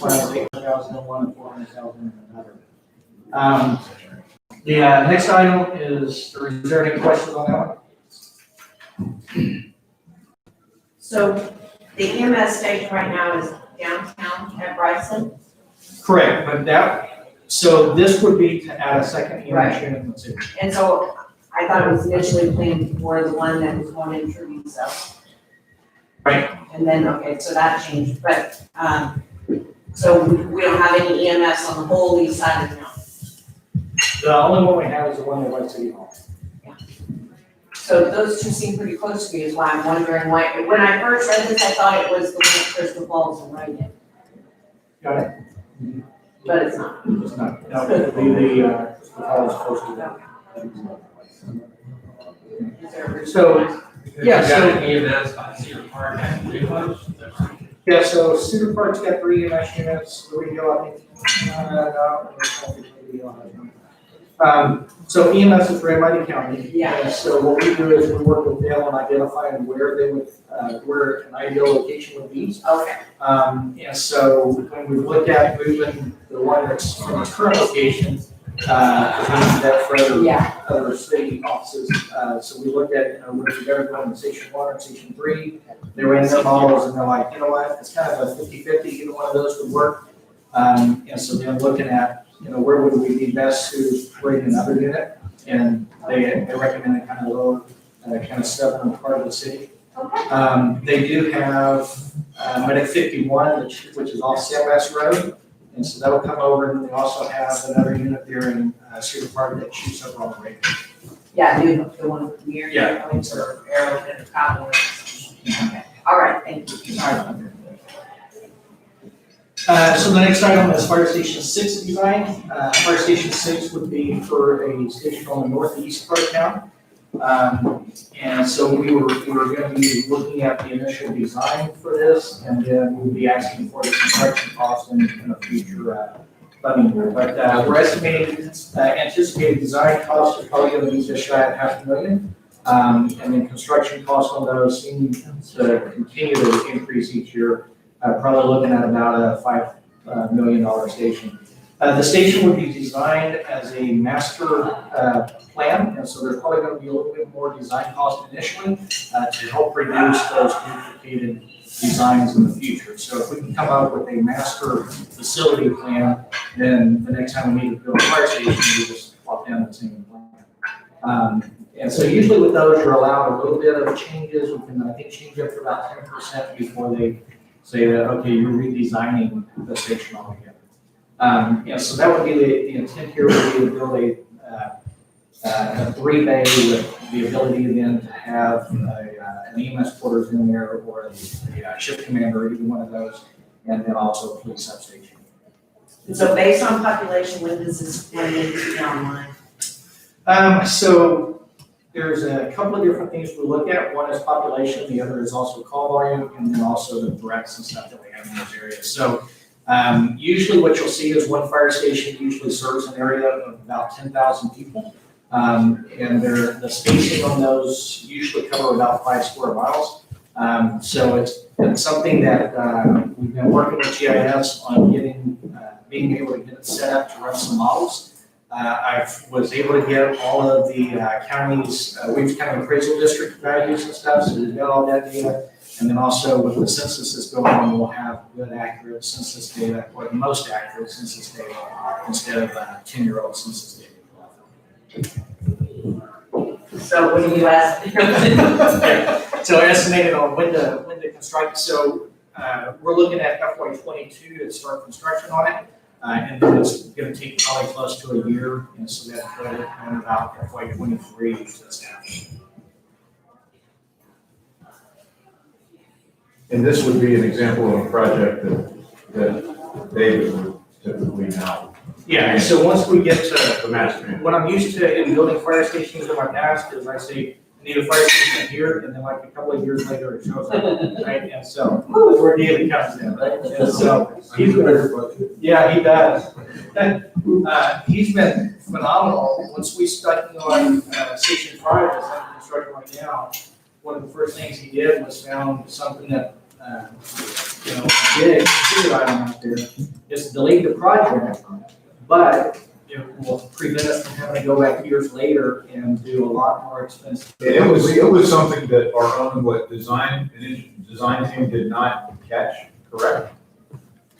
final 800,000 in one and 400,000 in another. The next item is there any questions on that one? So the EMS station right now is downtown at Bryson? Correct, but so this would be to add a second EMS Right. unit in the city. And so I thought it was initially planned for the one that was going in Treviso. Right. And then, okay, so that changed, but, so we don't have any EMS on the whole east side of town. The only one we have is the one at West City Hall. So those two seem pretty close to me, is why I'm wondering why, when I first read this, I thought it was the one at Crystal Falls and Reagan, Got it? but it's not. It's not. No, the hall is close to that. Is there- So, yeah, so. EMS by Cedar Park and pretty much. Yeah, so Cedar Park's got 3 EMS units, Louis Hill, I think. So EMS is ran by the county. Yeah. And so what we do is we work with them on identifying where they would, where an ideal location would be. Okay, And so when we look at moving the one that's from its current location, that for other city offices, so we looked at, where we better go in Station 1 or Station 3. They ran their models and they're like, you know what, it's kind of a 50-50, either one of those would work. And so they're looking at, where would we be best to bring another unit? And they recommended kind of lower, kind of southern part of the city. okay. They do have, Medic 51, which is off CMS Road. And so that'll come over, and they also have another unit there in Cedar Park that shoots over on the radio. Yeah, dude, the one near, Yeah. going to Arrowhead or Cottonwood. Okay, all right, thank you. Sorry about that. So the next item is Fire Station 6 design. Fire Station 6 would be for a station on the northeast part of town. And so we were going to be looking at the initial design for this, and then we'll be asking for the construction cost in a future funding year. But we're estimating anticipated design costs are probably going to be just shy of $500,000. And then construction costs on those seem to continue to increase each year. Probably looking at about a $5 million station. The station would be designed as a master plan, and so there's probably going to be a little bit more design cost initially to help reduce those duplicated designs in the future. So if we can come up with a master facility plan, then the next time we need to build a fire station, we just plop down the same plan. And so usually with those, you're allowed a little bit of changes. We can, I think, change up to about 10% before they say that, okay, you're redesigning the station altogether. So that would be the intent here would be to build a 3-bay with the ability then to have an EMS quarters in there or a shift commander, either one of those, and then also a police substation. So based on population, when does this need to be online? So there's a couple of different things we look at. One is population, the other is also call volume, and then also the threats and stuff that we have in those areas. So usually what you'll see is one fire station usually serves an area of about 10,000 people. And the spacing on those usually cover about 5 square miles. So it's something that we've been working with GIS on being able to get it set up to run some models. I was able to get all of the counties, we've kind of appraisal district values and stuff, so we've got all that data. And then also with the census that's going on, we'll have good, accurate census data, or the most accurate census data instead of 10-year-old census data. So when do you ask? Yeah. So estimated on when to construct. So we're looking at FY22 to start construction on it. And then it's going to take probably close to a year, and so that's put it in about FY23 to establish. And this would be an example of a project that David would typically now. Yeah, so once we get to The master. what I'm used to in building fire stations in my past is I say, I need a fire station here, and then like a couple of years later it shows up, right? And so where David comes in, right? And so he's been, yeah, he does. He's been phenomenal. Once we started on Station 5, that's under construction right now, one of the first things he did was found something that big item out there. It's delayed the project, but it will prevent us from having to go back years later and do a lot more expensive. It was something that our own, design team did not catch, correct?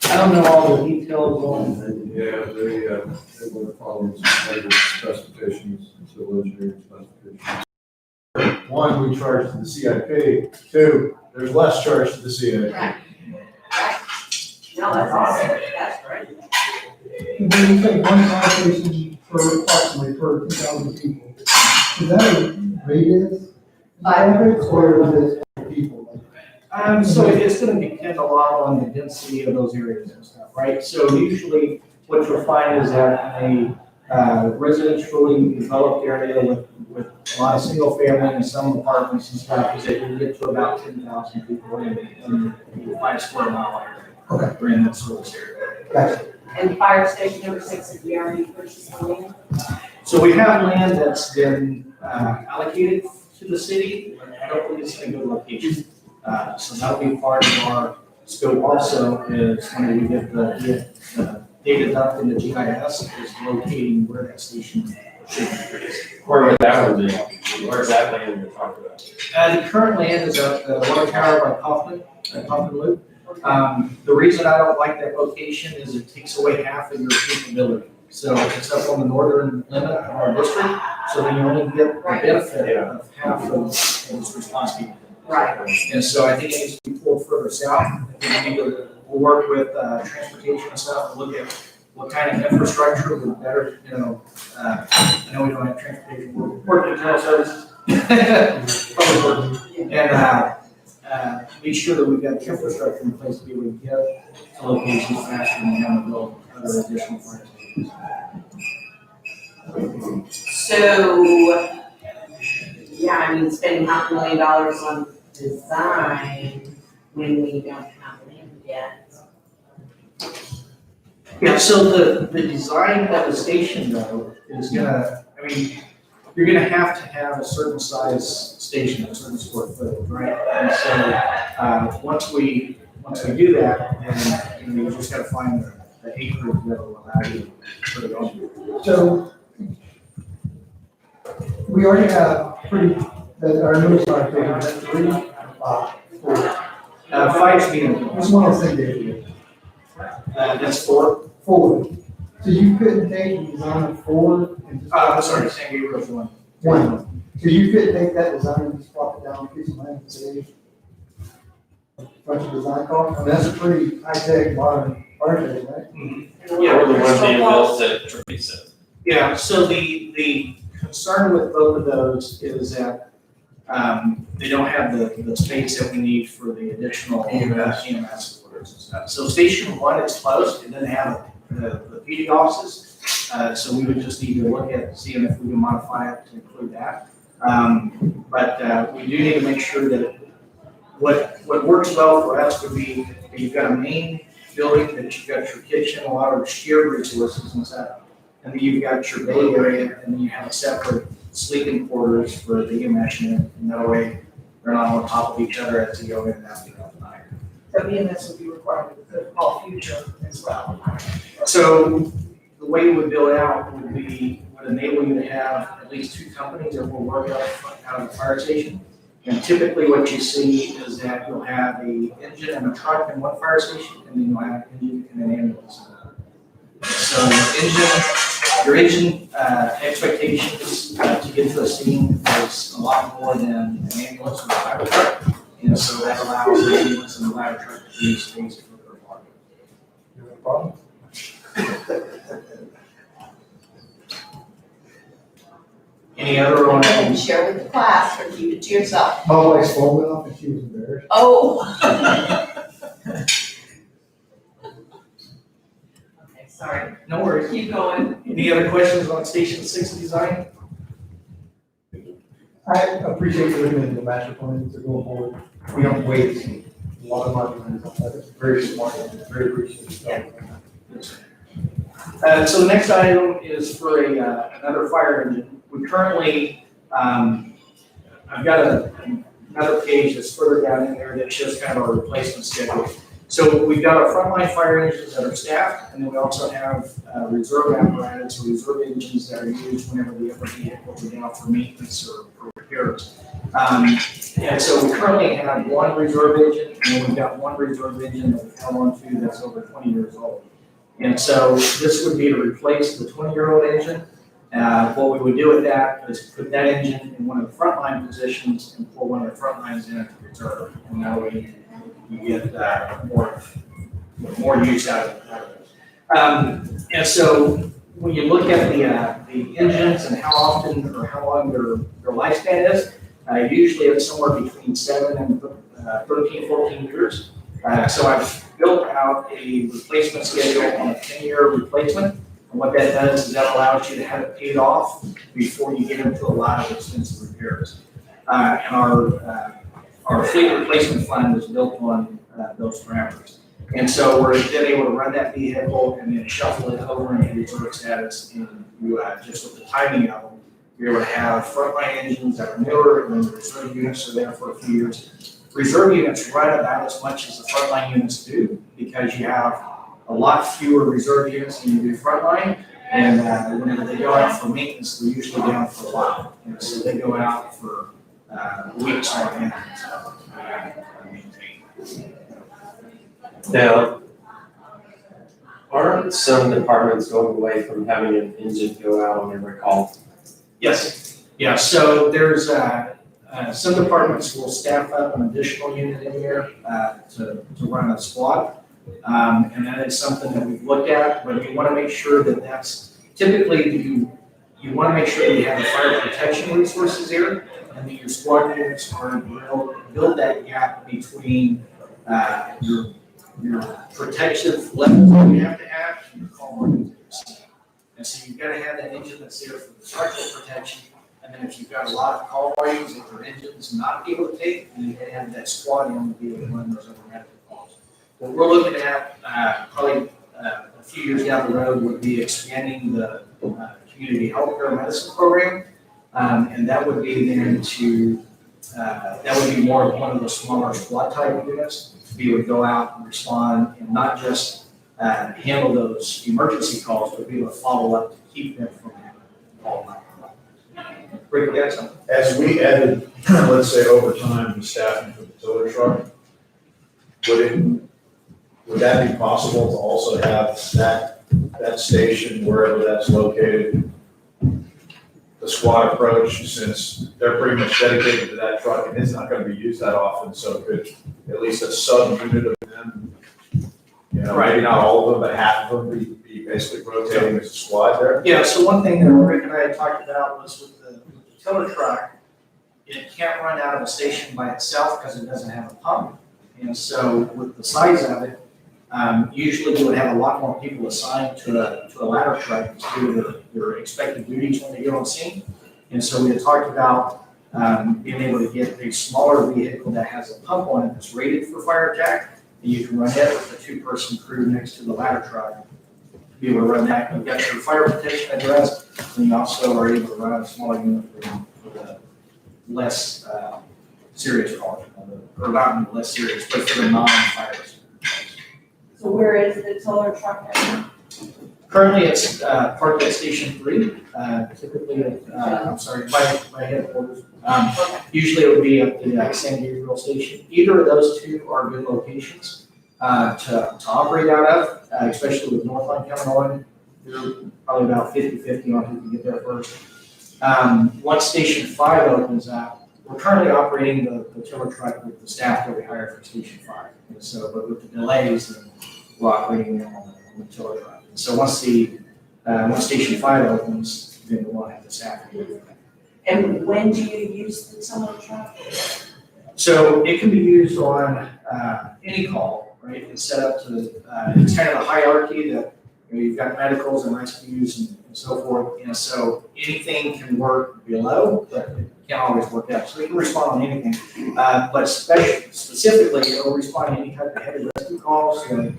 I don't know all the details on. Yeah, they were following some standard specifications, civil engineering specifications. One, we charge to the CIP. Two, there's less charge to the CIP. Right. No, that's awesome, that's great. When you say one fire station per approximately per 2,000 people, is that a radius? Average or is it people? So it's gonna depend a lot on the density of those areas and stuff, right? So usually what you'll find is that in a residentially developed area with a lot of single family and some apartments and stuff, is that you can get to about 10,000 people in 5 square mile area. Okay. We're in that service area. Gotcha. And fire station number 6, if we already purchased the land? So we have land that's been allocated to the city, but I don't think it's in a good location. So that'll be part of our scope also, is when we get the data dumped in the GIS, is locating where that station should be. Where would that one be? Where's that land you're talking about? The current land is at the water tower by Kaufman Loop. The reason I don't like that location is it takes away half of your capability. So it's up on the northern limit of our district, so then you only get the benefit of half of its response people. Right. And so I think it needs to be pulled further south. I think we need to work with transportation and stuff, and look at what kind of infrastructure would better, I know we don't have transportation, we're working with general services. Public works. And be sure that we've got the infrastructure in place to be able to get to locations faster than having to build other additional fire stations. So, yeah, I mean, spending $500,000 on design when we don't have land yet. Yeah, so the design of the station though is gonna, you're gonna have to have a certain size station, a certain square footage, right? And so, once we do that, then you just gotta find the acreage that will allow you to put it on. So we already have our newest fire station has 3, 5, 4. 5's being, Which one else they did? that's 4. 4. So you couldn't take the design of 4 and just. Sorry, San Gabriel's 1. 1. So you couldn't take that design and just plop it down on a piece of land and say, bunch of design costs? I mean, that's a pretty high-tech modern fire station, right? Yeah, Or the one being built at Teresa. Yeah, so the concern with both of those is that they don't have the space that we need for the additional EMS orders and stuff. So station 1 is closed, it doesn't have the PD offices, so we would just need to look at seeing if we can modify it to include that. But we do need to make sure that what works well for us would be, you've got a main building, that you've got your kitchen, a lot of shared resources and stuff. And then you've got your bay area, and then you have separate sleeping quarters for the EMS unit, and that way they're not on top of each other as you go in and out throughout the night. So EMS would be required to call future as well. So the way we would build out would enable you to have at least 2 companies that will work out of the fire station. And typically what you see is that you'll have a engine and a truck in one fire station, and then you'll have an engine and an ambulance. So your engine expectations to get to a scene is a lot more than an ambulance or a ladder truck. And so that allows the ambulance and the ladder truck to use space for their department. You have a problem? Any other on? And share with the class or keep it to yourself. My wife's phone went off and she was embarrassed. Oh. Okay, sorry. No worries. Keep going. Any other questions on Station 6 design? I appreciate you looking into the master plan to go forward. We don't waste a lot of money on this. That's very smart and very appreciated. So the next item is for another fire engine. We currently, I've got another page that's further down in there that shows kind of our replacement schedule. So we've got our frontline fire engines that are staffed, and then we also have reserve apparatus or reserve engines that are used whenever the other vehicles are down for maintenance or repairs. And so we currently have one reserve engine, and then we've got one reserve engine that we've held on to that's over 20 years old. And so this would be to replace the 20-year-old engine. What we would do with that is put that engine in one of the frontline positions and pull one of the front lines into reserve. And that way you get more use out of it. And so when you look at the engines and how often or how long their lifespan is, usually it's somewhere between 7 and 13, 14 years. So I've built out a replacement schedule on a 10-year replacement. And what that does is that allows you to have it paid off before you get into a lot of expensive repairs. And our fleet replacement fund is built on those parameters. And so we're then able to run that vehicle and then shuffle it over into reserve status. And you, just with the timing of them, you're able to have frontline engines that are newer, and then the reserve units are there for a few years. Reserve units run about as much as the frontline units do because you have a lot fewer reserve units than you do frontline. And whenever they go out for maintenance, they're usually down for a while. And so they go out for weeks on end. Now, aren't some departments going away from having an engine go out on every call? Yes, yeah, so there's, some departments will staff up an additional unit in here, to run a squad. And that is something that we've looked at, but you wanna make sure that that's, typically you wanna make sure that you have the fire protection resources here, and that your squad units are build that gap between, your protective levels that you have to have and your call markings. And so you've got to have that engine that's there for the structural protection. And then if you've got a lot of call volumes that your engine's not able to take, then you have that squad in to be able to run those other medical calls. What we're looking at, probably a few years down the road, would be expanding the community healthcare medicine program. And that would be then that would be more of one of the smaller squad type units to be able to go out and respond and not just handle those emergency calls, but be able to follow up to keep them from having all night. Rick, you got something? As we added, let's say over time, the staffing for the tiller truck, would that be possible to also have that station, wherever that's located, the squad approach, since they're pretty much dedicated to that truck and it's not gonna be used that often, so could at least a sub-unit of them, you know, maybe not all of them, but half of them be basically rotating as a squad there? Yeah, so one thing that Rick and I had talked about was with the tiller truck, it can't run out of a station by itself because it doesn't have a pump. And so with the size of it, usually we would have a lot more people assigned to a ladder truck to do their expected duties when they get on scene. And so we had talked about being able to get a smaller vehicle that has a pump on it that's rated for fire attack. And you can run it with a 2-person crew next to the ladder truck to be able to run that. You've got your fire protection address, and you also are able to run a smaller unit for the less serious calls, or not less serious, but for the non-fires. So where is the tiller truck now? Currently, it's parked at Station 3, typically, by headquarters. Usually it would be at the San Gabriel Station. Either of those two are good locations to operate out of, especially with Northline coming on. They're probably about 50-50 on who can get there first. Once Station 5 opens up, we're currently operating the tiller truck with the staff that we hired for Station 5. And so, but with the delays, then we're operating them on the tiller truck. And so once Station 5 opens, then we'll have the staff to do it. And when do you use the tiller truck? So it can be used on any call, right? It's set up to, it's kind of a hierarchy that, you know, you've got medicals and rescues and so forth. And so anything can work below, but it can't always work out. So we can respond on anything. But specifically, it'll respond to any type of heavy rescue calls, so,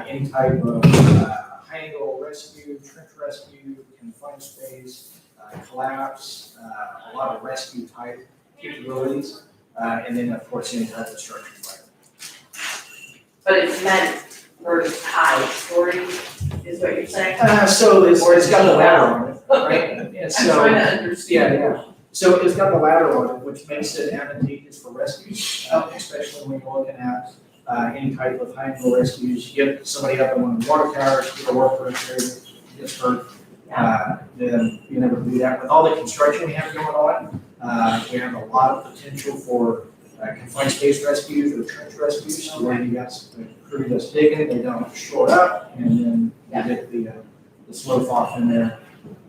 any type of high angle rescue, trench rescue, confined space, collapse, a lot of rescue type capabilities. and then of course any type of structure fire. But it's meant for high story, is what you're saying? So it's got the ladder on it, right? And I'm so, trying to understand. yeah. So it's got the ladder on it, which makes it advantageous for rescues, especially when you're looking at any type of high-flow rescues. You get somebody up in one of the water towers, get a worker up there, gets hurt. Then being able to do that. With all the construction we have going on, we have a lot of potential for confined space rescues or trench rescues, where you got the crew that's digging, they don't shore up, and then you get the slope off in there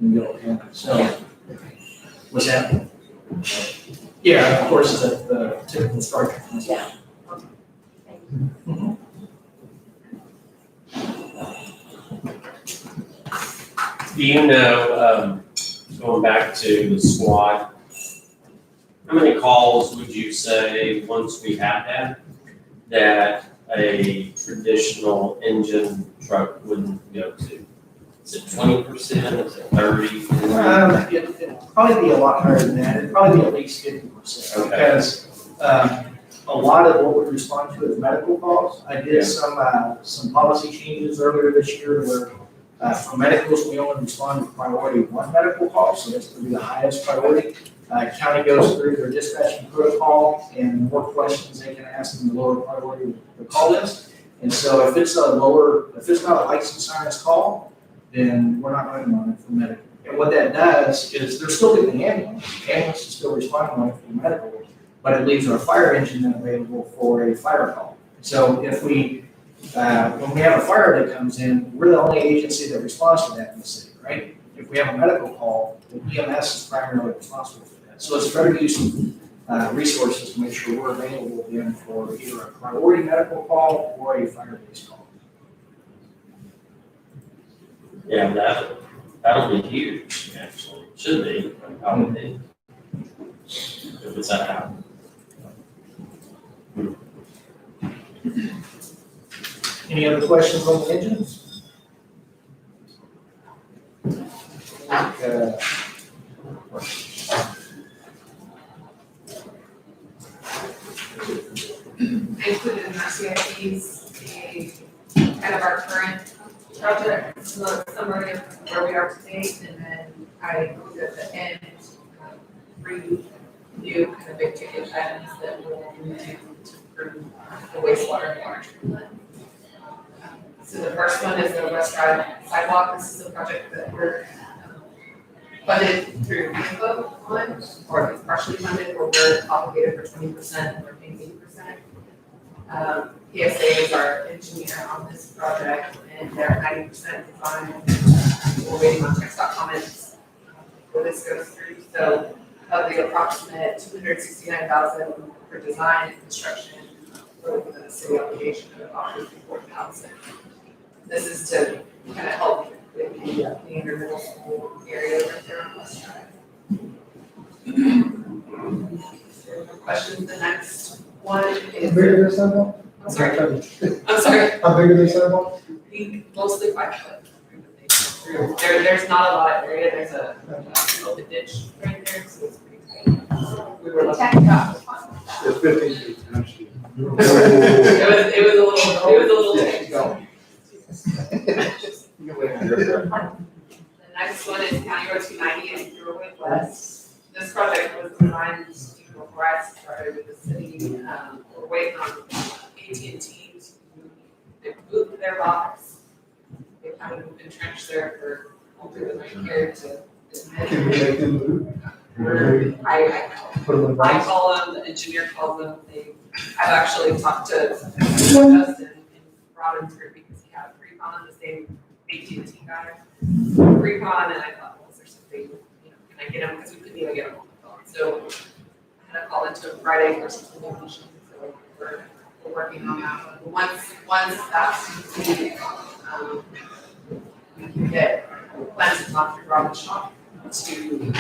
and go in. So, what's that? Yeah, of course, the typical structure. Yeah. Mhm. Do you know, going back to the squad, how many calls would you say, once we had that a traditional engine truck wouldn't go to? Is it 20%, is it 30%? It'd probably be a lot higher than that, it'd probably be at least 50%. Okay. Because, a lot of what we respond to is medical calls. I did some policy changes earlier this year where, for medicals, we only respond to priority 1 medical call, so that's gonna be the highest priority. County goes through their dispatching protocol, and the more questions they can ask in the lower priority the call list. And so if it's not a licensed sinus call, then we're not running on it for medical. And what that does is they're still getting the ambulance. The ambulance is still responding on it for medical, but it leaves our fire engine then available for a fire call. So if when we have a fire that comes in, we're the only agency that responds to that in the city, right? If we have a medical call, the EMS is primarily responsible for that. So it's better use of resources to make sure we're available then for either a priority medical call or a fire-based call. Yeah, that'll be huge, actually, should be, probably. If it's that high. Any other questions on the engines? Included in our CIPs, kind of our current project, summary of where we are to date, and then I included at the end, 3 new kind of big ticket items that will do to improve the wastewater and water treatment. So the first one is the West Drive sidewalk. This is a project that we're funded through FIFO on, or it's partially funded, or we're obligated for 20% and we're paying 80%. PSA is our engineer on this project, and they're 90% design. We're waiting on text comments before this goes through. So of the approximate $269,000 for design and construction, we're looking at a city obligation of about $54,000. This is to kind of help with the Leander middle school area right there on West Drive. Questions? The next one How is. big is their sidewalk? I'm sorry. I'm sorry. How big is their sidewalk? Mostly 5 foot. There's not a lot of area. There's a open ditch right there, so it's pretty tight. We were looking. It's 15 feet, actually. It was a little tight. The next one is County Road 290 in Druid West. This project was designed before I started with the city. We're waiting on AT&T to move their box. They kind of entrenched there for hopefully the right here to. Can we make them move? I Put them in the I box? call them, the engineer calls them, I've actually talked to Justin in Robbinsburg because he had a pre-con, the same AT&T guy. Pre-con, and I thought, well, is there something, can I get him, because we couldn't even get him on the phone. So I had a call into him Friday for some solution, so we're working on that. But once that's completed, we can get plans to talk through Robin's shop to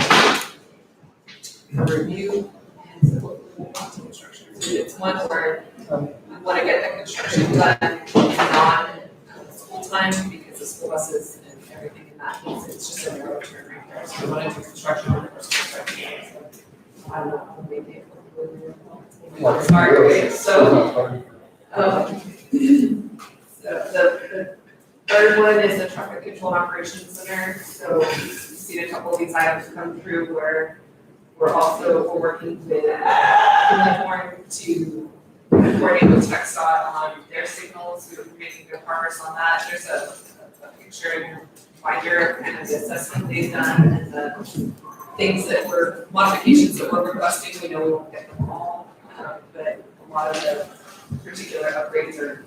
a review and so hopefully we'll want some construction. It's one where we want to get the construction done in non-school time because the school buses and everything in that piece, it's just a narrow turn right there. So we want to do construction on the first construction. So I don't know, maybe Smart, okay, so, the third one is the traffic control and operations center, so you've seen a couple of these items come through where we're working with Leander to coordinate with TxDOT on their signals, we're making good progress on that, there's a picture in your binder, kind of the assessment they've done, and the things that were, modifications that we're requesting, we know we won't get them all, but a lot of the particular upgrades are,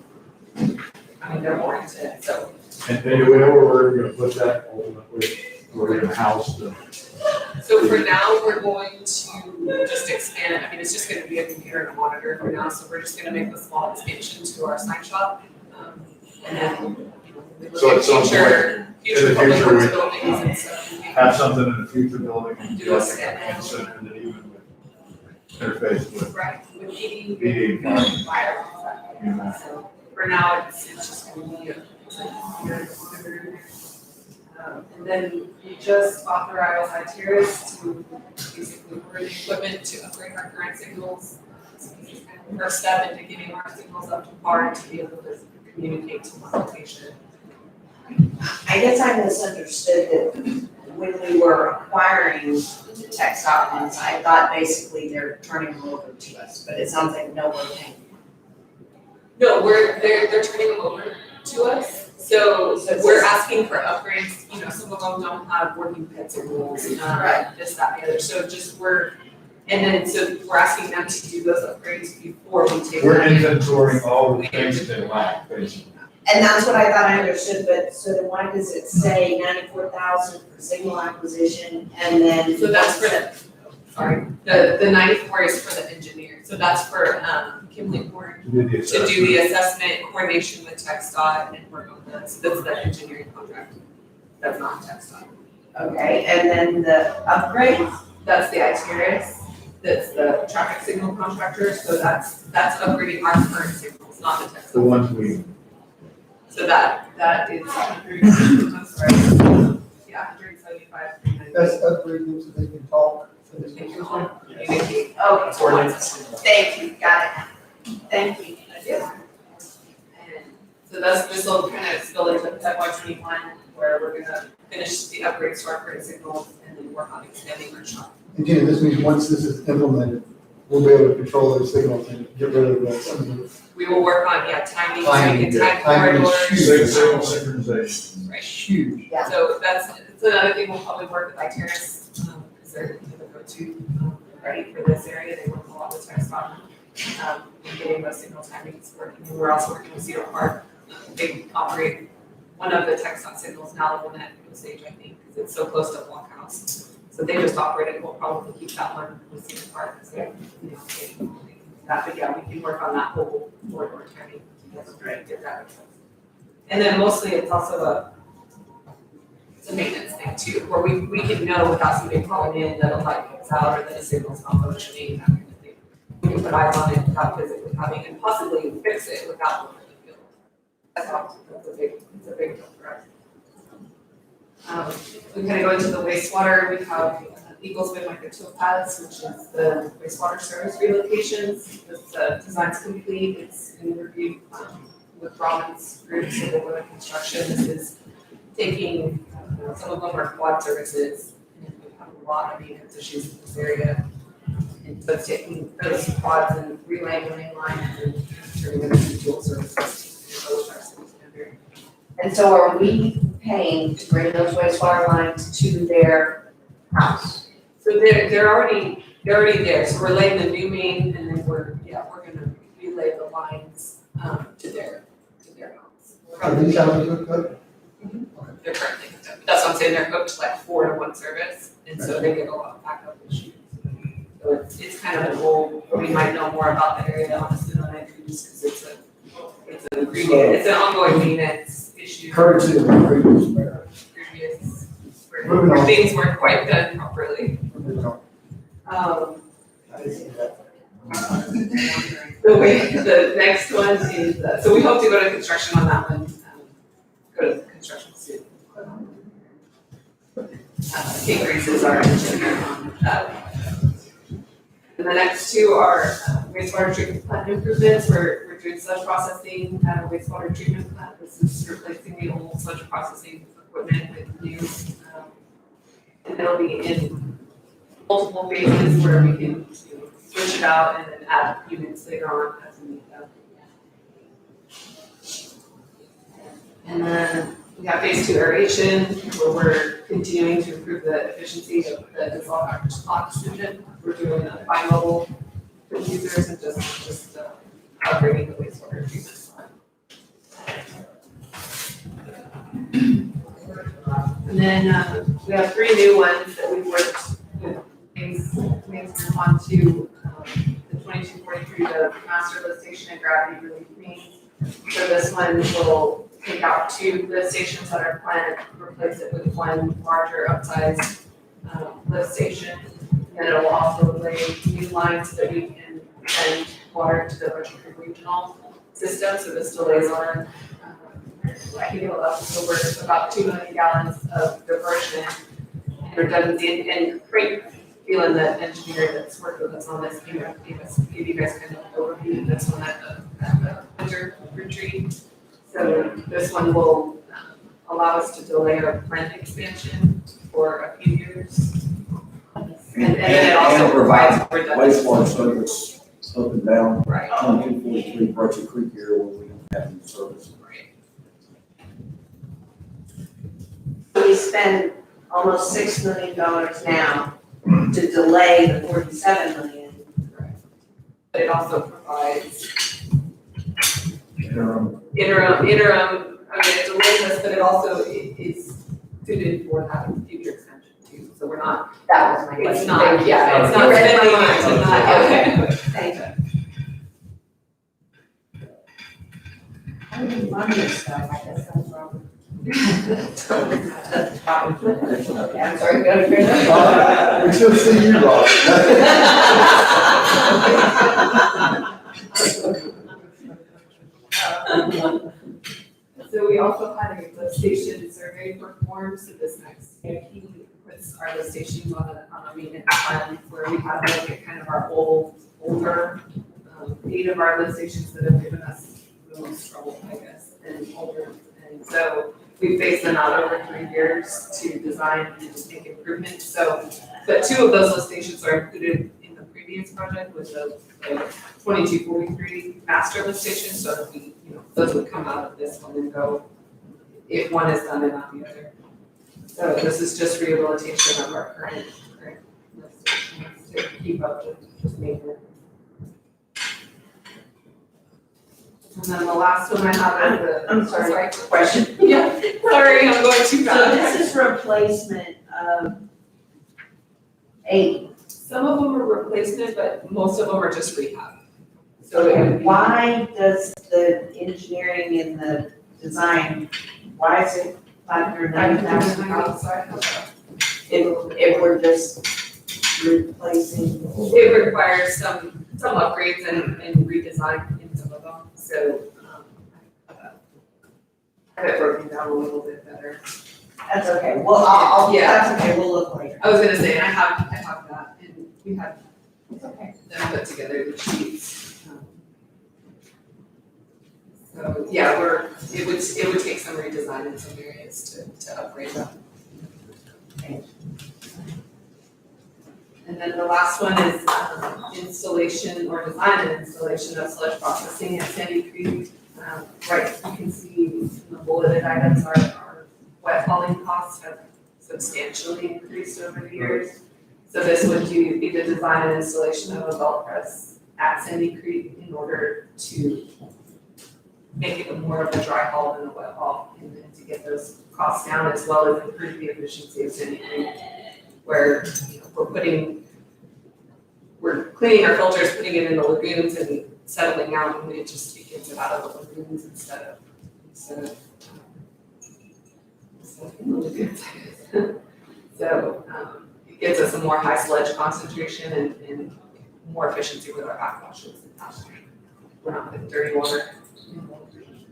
I mean, they're warranted, so. And do we know where we're gonna put that ultimately? We're gonna house the. So for now, we're going to just expand, I mean, it's just gonna be a computer and a monitor for now, so we're just gonna make a small expansion to our sign shop. And then, you know, we look So at at some future in the public future, works we buildings and stuff. we can Have something in the future building and Do do a like a scan. command center that even with interface with Right, with heating, PD. with fire, all that. So for now, it's just gonna be it's like here. And then we just authorized Iteris to basically order the equipment to upgrade our current signals. So this is kind of the first step into getting our signals up to par to be able to communicate to one location. I guess I misunderstood that when we were acquiring the TxDOT ones, I thought basically they're turning them over to us, but it sounds like no, we're paying. No, they're turning them over to us, so we're asking for upgrades, you know, some of them don't have working pet signals, this, that, and the other, so just and then, so we're asking them to do those upgrades before we take. We're them in. inventorying all the things that lack, basically. And that's what I thought I understood, but so then why does it say 94,000 for signal acquisition and then? So that's for the 94 is for the engineer, so that's for, Kimley Horn To do the to assessment. do the assessment, coordination with TxDOT and work on that, so that's the engineering contract. That's not TxDOT. Okay, and then the upgrade? That's the Iteris, that's the traffic signal contractor, so that's upgrading our current signals, not the TxDOT. The ones we, So that is, I'm sorry, yeah, 175, 390. That's upgrading so they can talk. Thank you, home, communicate. Okay, thank you, got it. Thank you. Yeah. And so this will kind of spill into FY21, where we're gonna finish the upgrades to our current signals and then work on expanding our shop. And Gina, this means once this is implemented, we'll be able to control those signals and get rid of some of the. We will work on, timing, so we Timing, can time timing is corridors. signal synchronization. Right. Huge. Yeah. So that's another thing we'll probably work with Iteris, because they're the go-to, ready for this area, they work a lot with TxDOT. And getting those signal timings working, and we're also working with Cedar Park, they operate one of the TxDOT signals now, the one at Osage, I think, because it's so close to Blockhouse. So they just operate it, we'll probably keep that one with Cedar Park, so, you know, that, but yeah, we can work on that whole corridor timing, get that. And then mostly it's also it's a maintenance thing too, where we can know without somebody calling in that a light goes out or that a signal's not functioning, that kind of thing. We can put eyes on it without physically having, and possibly fix it without looking at the field. That's a big deal for us. We kind of go into the wastewater, we have Eagles Bend Microtowpaths, which is the wastewater service relocations. This design's complete, it's in review with Robin's group, so they're doing construction. This is taking, some of them are quad services, and we have a lot of maintenance issues in this area. And so it's taking those quads and relaying the main line and turning them into dual services. And so are we paying to bring those wastewater lines to their house? So they're already there, so we're laying the new main, and then we're gonna relay the lines, to their house. Are these houses hooked up? They're currently hooked up, that's what I'm saying, they're hooked like 4 to 1 service, and so they get a lot of backup issues. So it's kind of an old, we might know more about the area honestly than I do, just because it's an ongoing maintenance issue. Courtesy of the previous mayor. Previous, Moving where on. things weren't quite done properly. The next one is, so we hope to go to construction on that one, go to construction soon. Kate Grace is our engineer on that. The And the next two are wastewater treatment plant improvements. We're doing sludge processing at a wastewater treatment plant. This is replacing the old sludge processing equipment with new. And it'll be in multiple phases where we can switch it out and then add units later on as we need them. And then we have phase 2 aeration, where we're continuing to improve the efficiency of the dissolved oxygen. We're doing a bi-modal for users and just upgrading the wastewater treatment plant. And then we have 3 new ones that we've worked with things on to the 2243, the master lift station and gravity relief mains. So this one will take out 2 lift stations at our plant, replace it with 1 larger upsized lift station. And it'll also lay new lines so that we can send water to the Russian regional system. So this delays our, I think it'll last over about 2 million gallons of diversion and redundancy. And great feeling that engineer that's worked with us on this, give you guys kind of an overview. This one at the winter retreat. So this one will allow us to delay our plant expansion for a few years. And then it also provides redundancy. Wastewater service up and down, Right. 2243 Brushy Creek area where we don't have any service. We spend almost $6 million now to delay the 47 million. But it also provides Interim. interim, I mean, it delays us, but it also is suited for that future extension too. So we're not, That was my question. it's not, yeah, it's not You read spending my it to mind. not, okay. Thank you. I didn't run this stuff, I guess that's wrong. Okay, I'm sorry, go ahead. We should see you, Rob. So we also had a lift station survey performed, so this next, he puts our lift stations on a maintenance plan where we have like a kind of our older, 8 of our lift stations that have given us the most trouble, I guess, and older. And so we phased them out over 3 years to design and just make improvements. So, but 2 of those lift stations are included in the previous project with the 2243 master lift station, so that we, those would come out of this one and go, if one is done and not the other. So this is just rehabilitation of our current lift stations to keep up with maintenance. And then the last one I have is the. I'm sorry, question. Yeah, sorry, I'm going too So fast. this is replacement of 8. Some of them are replacement, but most of them are just rehab. So it would be. Why does the engineering and the design, why is it $590,000? If we're just replacing. It requires some upgrades and redesign in some of them, so, I have it broken down a little bit better. That's okay, well, I'll, Yeah. that's okay, we'll look later. I was gonna say, I have that, and we have It's okay. them put together the sheets. So, yeah, it would take some redesign in some areas to upgrade them. And then the last one is installation or design and installation of sludge processing at Sandy Creek. Right, you can see the bulleted items, our wet hauling costs have substantially increased over the years. So this would be the design and installation of a belt press at Sandy Creek in order to make it more of a dry haul than a wet haul, and then to get those costs down as well as improve the efficiency of Sandy Creek, where we're cleaning our filters, putting it in the lagoons and settling out, and it just gets it out of the lagoons instead of in the lagoons. So it gives us a more high sludge concentration and more efficiency with our backwashes and downstream. We're not putting dirty water in the lagoon.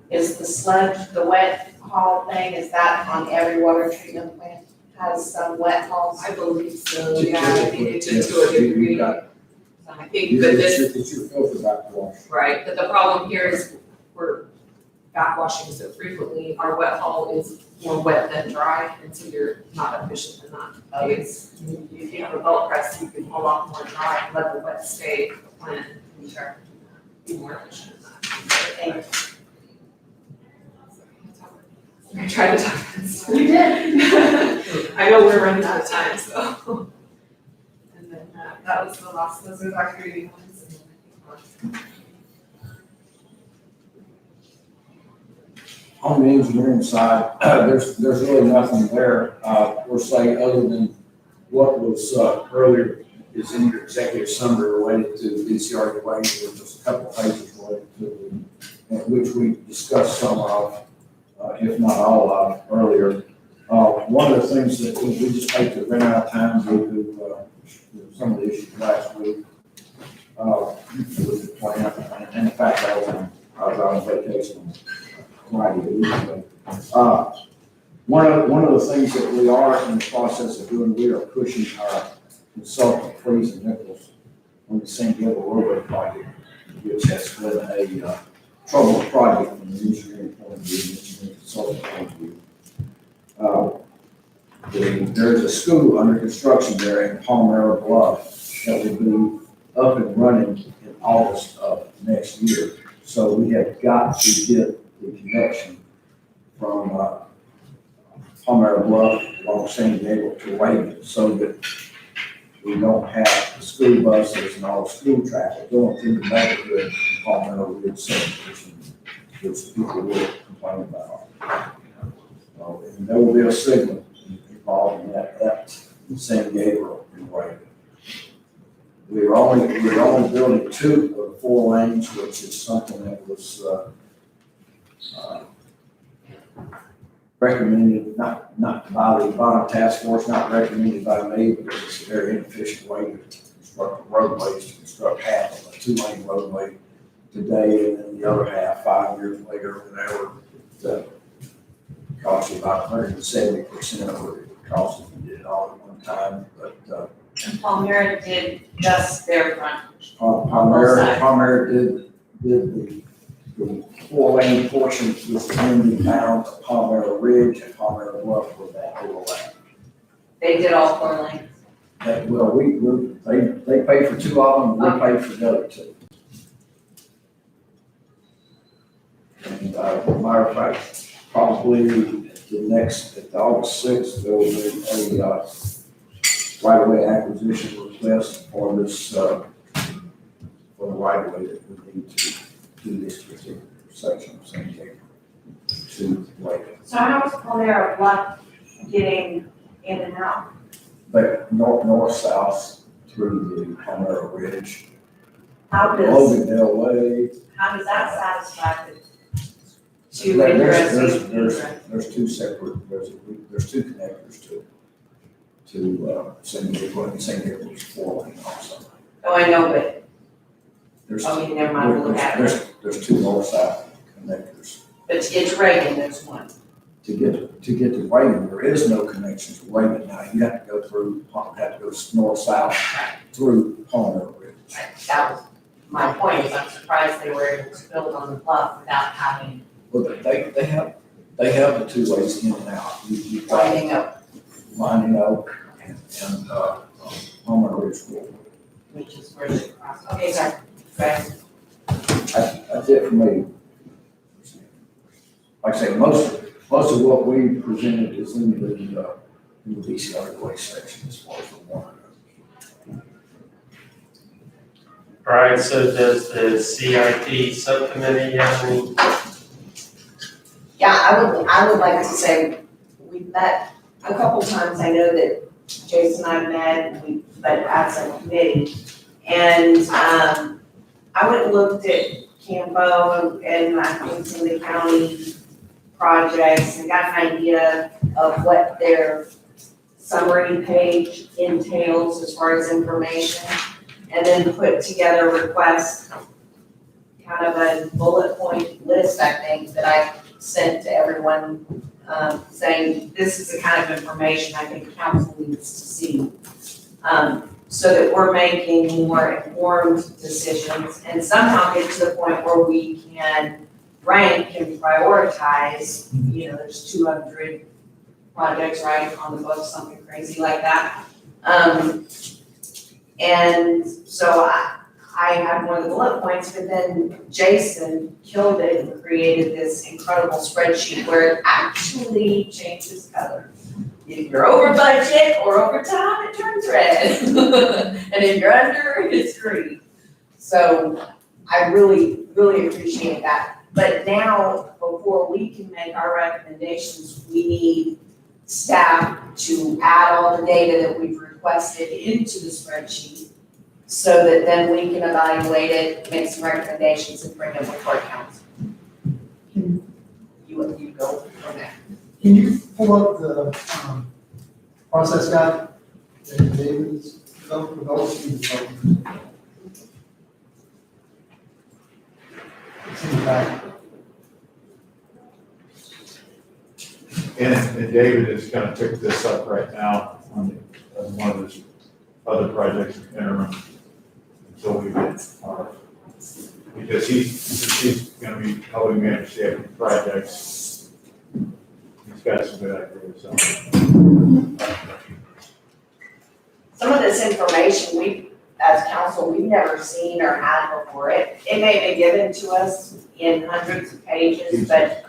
Is the sludge, the wet haul thing, is that on every water treatment plant? has some wet hauls. I believe so, yeah, I think it did to a Yes, you degree. got- I think that this, It's your filter backwash. right, but the problem here is we're backwashing so frequently, our wet haul is more wet than dry, and so you're not efficient in that case. If you have a belt press, you can haul off more dry and let the wet stay when you try to be more efficient in that. I tried to talk this. You did. I know we're running out of time, so. And then that was the last, those are our 3 ones. And then I think On the engineering side, there's really nothing there, per se, other than what was, earlier is in your executive summary related to DCR waiver, just a couple pages related to it, which we discussed some of, if not all of, earlier. One of the things that we just hate to run out of time due to some of the issues last week, with the plan, and in fact, I was on vacation Friday evening. One of the things that we are in the process of doing, we are pushing our consultant, Freeze and Nichols, on the San Diego Roadway project, which has been a troubled project from the engineering point of view, engineering consultant point of view. There's a school under construction there in Palmyra Bluff that will be up and running in August of next year. So we have got to get the connection from Palmyra Bluff along San Diego to Reagan, so that we don't have the school buses and all the school traffic going through the neighborhood in Palmyra Ridge subdivision, which people will complain about. So, and there will be a signal involved in that at San Gabriel and Reagan. We're only building 2 of the 4 lanes, which is something that was recommended, not by the bond task force, not recommended by me, because it's a very inefficient way to construct roadways, to construct half of a 2-lane roadway today, and then the other half 5 years later, whatever, that costs you about 170% of what it would cost if you did it all at one time, but, And Palmyra did just their frontage. Palmyra did the 4-lane portion with the ending bound of Palmyra Ridge and Palmyra Bluff with that overlap. They did all 4 lanes. That, well, they paid for 2 of them, we paid for the other 2. And, matter of fact, probably at August 6th, there will be a, right-of-way acquisition request for this, for the right-of-way that we need to do this particular section of San Diego to Reagan. So how is Palmyra Bluff getting in and out? But north-south through the Palmyra Ridge, How does Loganville Way. that satisfy the 2 There's interesting? there's 2 separate, there's 2 connectors to San Diego, and San Diego's 4-lane also. Oh, I know, but, There's, never mind, we'll look at it. there's 2 north-south connectors. But to get to Reagan, there's 1. To get to Reagan, there is no connection to Reagan now. You have to go through, north-south through Palmer Ridge. That was my point, is I'm surprised they were able to build on the bluff without having But they have the 2 ways in and out. You've got lining up, Lining Oak and Palmer Ridge Road. which is where they cross. Okay, sorry. Right. That's it for me. Like I say, most of what we presented is in the DCR way section as far as the one. All right, so does the CIP subcommittee have any? Yeah, I would like to say, we've met a couple times, I know that Jason and I met, but as a committee. And, I went and looked at Campo and I think some of the county projects and got an idea of what their summary page entails as far as information. And then put together a request, kind of a bullet point list, I think, that I sent to everyone saying this is the kind of information I think council needs to see. So that we're making more informed decisions and somehow get to the point where we can rank and prioritize, there's 200 projects, right, on the books, something crazy like that. And so I had one of the bullet points, but then Jason killed it and created this incredible spreadsheet where it actually changes color. If you're over budget or over time, it turns red. And if you're under, it's green. So I really, really appreciate that. But now, before we can make our recommendations, we need staff to add all the data that we've requested into the spreadsheet so that then we can evaluate it, make some recommendations, and bring it before council. You go from there. Can you pull up the, process guide that David's developed with all the development? It's in the back. And David is gonna pick this up right now on one of his other projects in interim. Until we get our, because he's gonna be helping manage the projects. He's got some good ideas, so. Some of this information we, as council, we've never seen or had before. It may have been given to us in hundreds of pages, but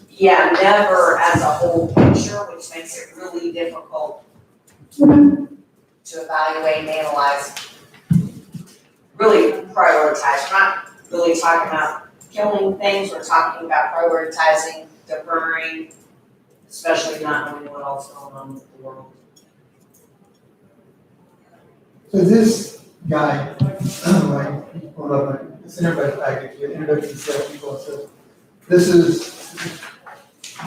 yeah, never as a whole picture, which makes it really difficult to evaluate and analyze. Really prioritize. We're not really talking about killing things, we're talking about prioritizing, deferring, especially not knowing what else is going on with the world. So this guy, hold up, it's in everybody's package, the introduction to safety process. This is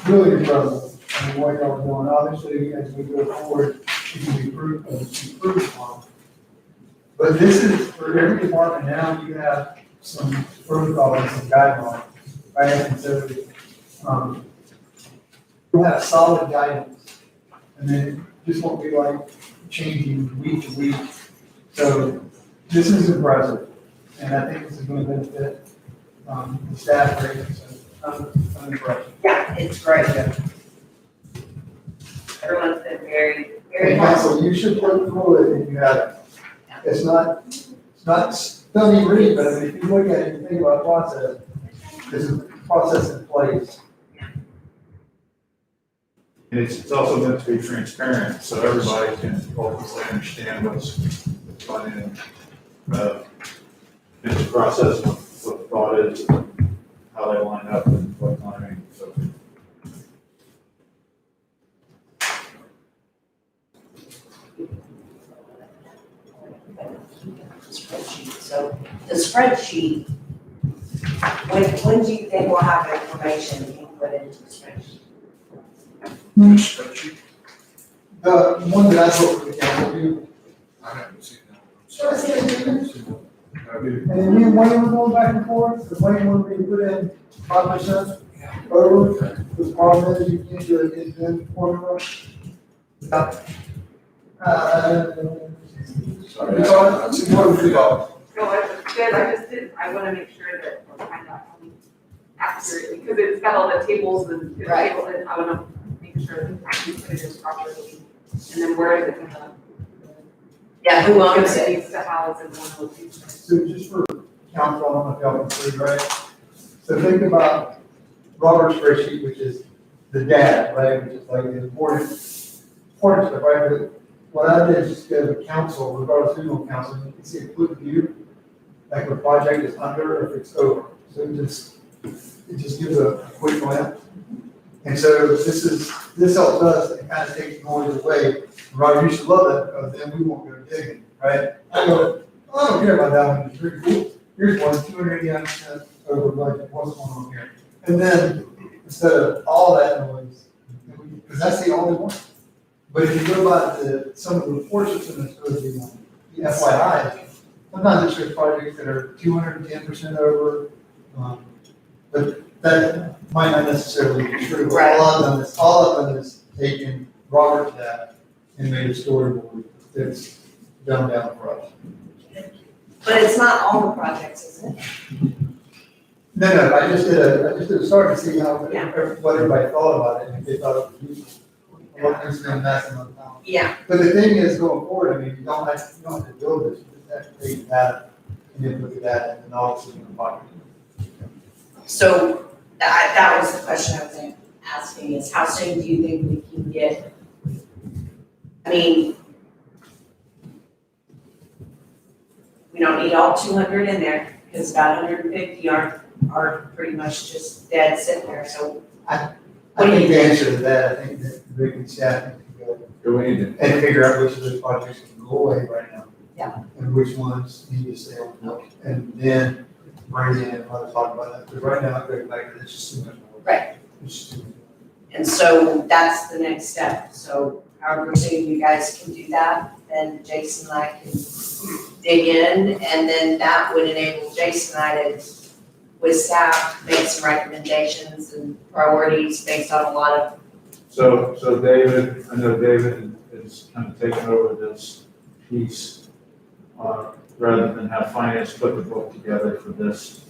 really incredible. I mean, what y'all are doing, obviously, as we go forward, it can be improved upon. But this is, for every department now, you have some protocols and guidelines, right? And so, you'll have solid guidance, and then just won't be like changing week to week. So this is impressive, and I think this is going to benefit the staff greatly. So I'm impressed. Yeah, it's great. Everyone's been very, very And helpful. council, you should look through it if you have it. It's not stunning read, but I mean, if you look at it and think about process, there's a process in place. And it's also meant to be transparent, so everybody can ultimately understand what's going in. It's a process, what the thought is, how they line up and what timing, so. Spreadsheet. So the spreadsheet, when do you think we'll have information input into the spreadsheet? Spreadsheet? The one that I wrote for the council, you, I haven't seen that. Sure, see it. and then me and Wayne were going back and forth, and Wayne wanted me to put in 5% over, the problem is you can't do it in formula. Sorry. It's on, it's more than $3. No, it's good, I just didn't, I wanna make sure that we're kind of accurately, because it's got all the tables and the Right. table, and I wanna make sure that we put it in properly. And then where is it gonna? Yeah, who owns It it? needs to house in one location. So just for council, I don't know if y'all can see, right? So think about Robert's spreadsheet, which is the data, right, which is like the important stuff, right? But what I did is just go to council, regardless of who's on council, you can see a quick view, like if a project is under or if it's over. So it just gives a quick glance. And so this helps us and kind of takes noise away. Robert, you should love that, because then we won't go digging, right? I don't care about that one, it's pretty cool. Here's one, 289% over budget, what's going on here? And then, instead of all that noise, because that's the only one. But if you go by some of the reports that's in this, the FYI, sometimes it shows projects that are 210% over. But That might not necessarily be true, but Right. all of them is taking Robert's data and made a storyboard that's dumbed down for us. But it's not all the projects, is it? No, I just did a start to see how, Yeah. what everybody thought about it, and if they thought it was useful. What can spend maximum time. Yeah, But the thing is, going forward, I mean, you don't have to build this, you just have to take data, and then look at that, and all it's in the pocket. so that was the question I was asking, is how soon do you think we can get? I mean, we don't need all 200 in there, because about 150 are pretty much just dead sitting there, so. I think the answer to that, I think that Rick and staff need to go Do we need to and figure out which of those projects can go away right now. Yeah. And which ones need to stay on board, and then bring in and let us talk about that, because right now, I go back, it's just too much more. Right. It's just too much. And so that's the next step, so however soon you guys can do that, then Jason and I can dig in, and then that would enable Jason and I to, with staff, make some recommendations and priorities based on a lot of, So David, I know David is kind of taking over this piece, rather than have finance put the book together for this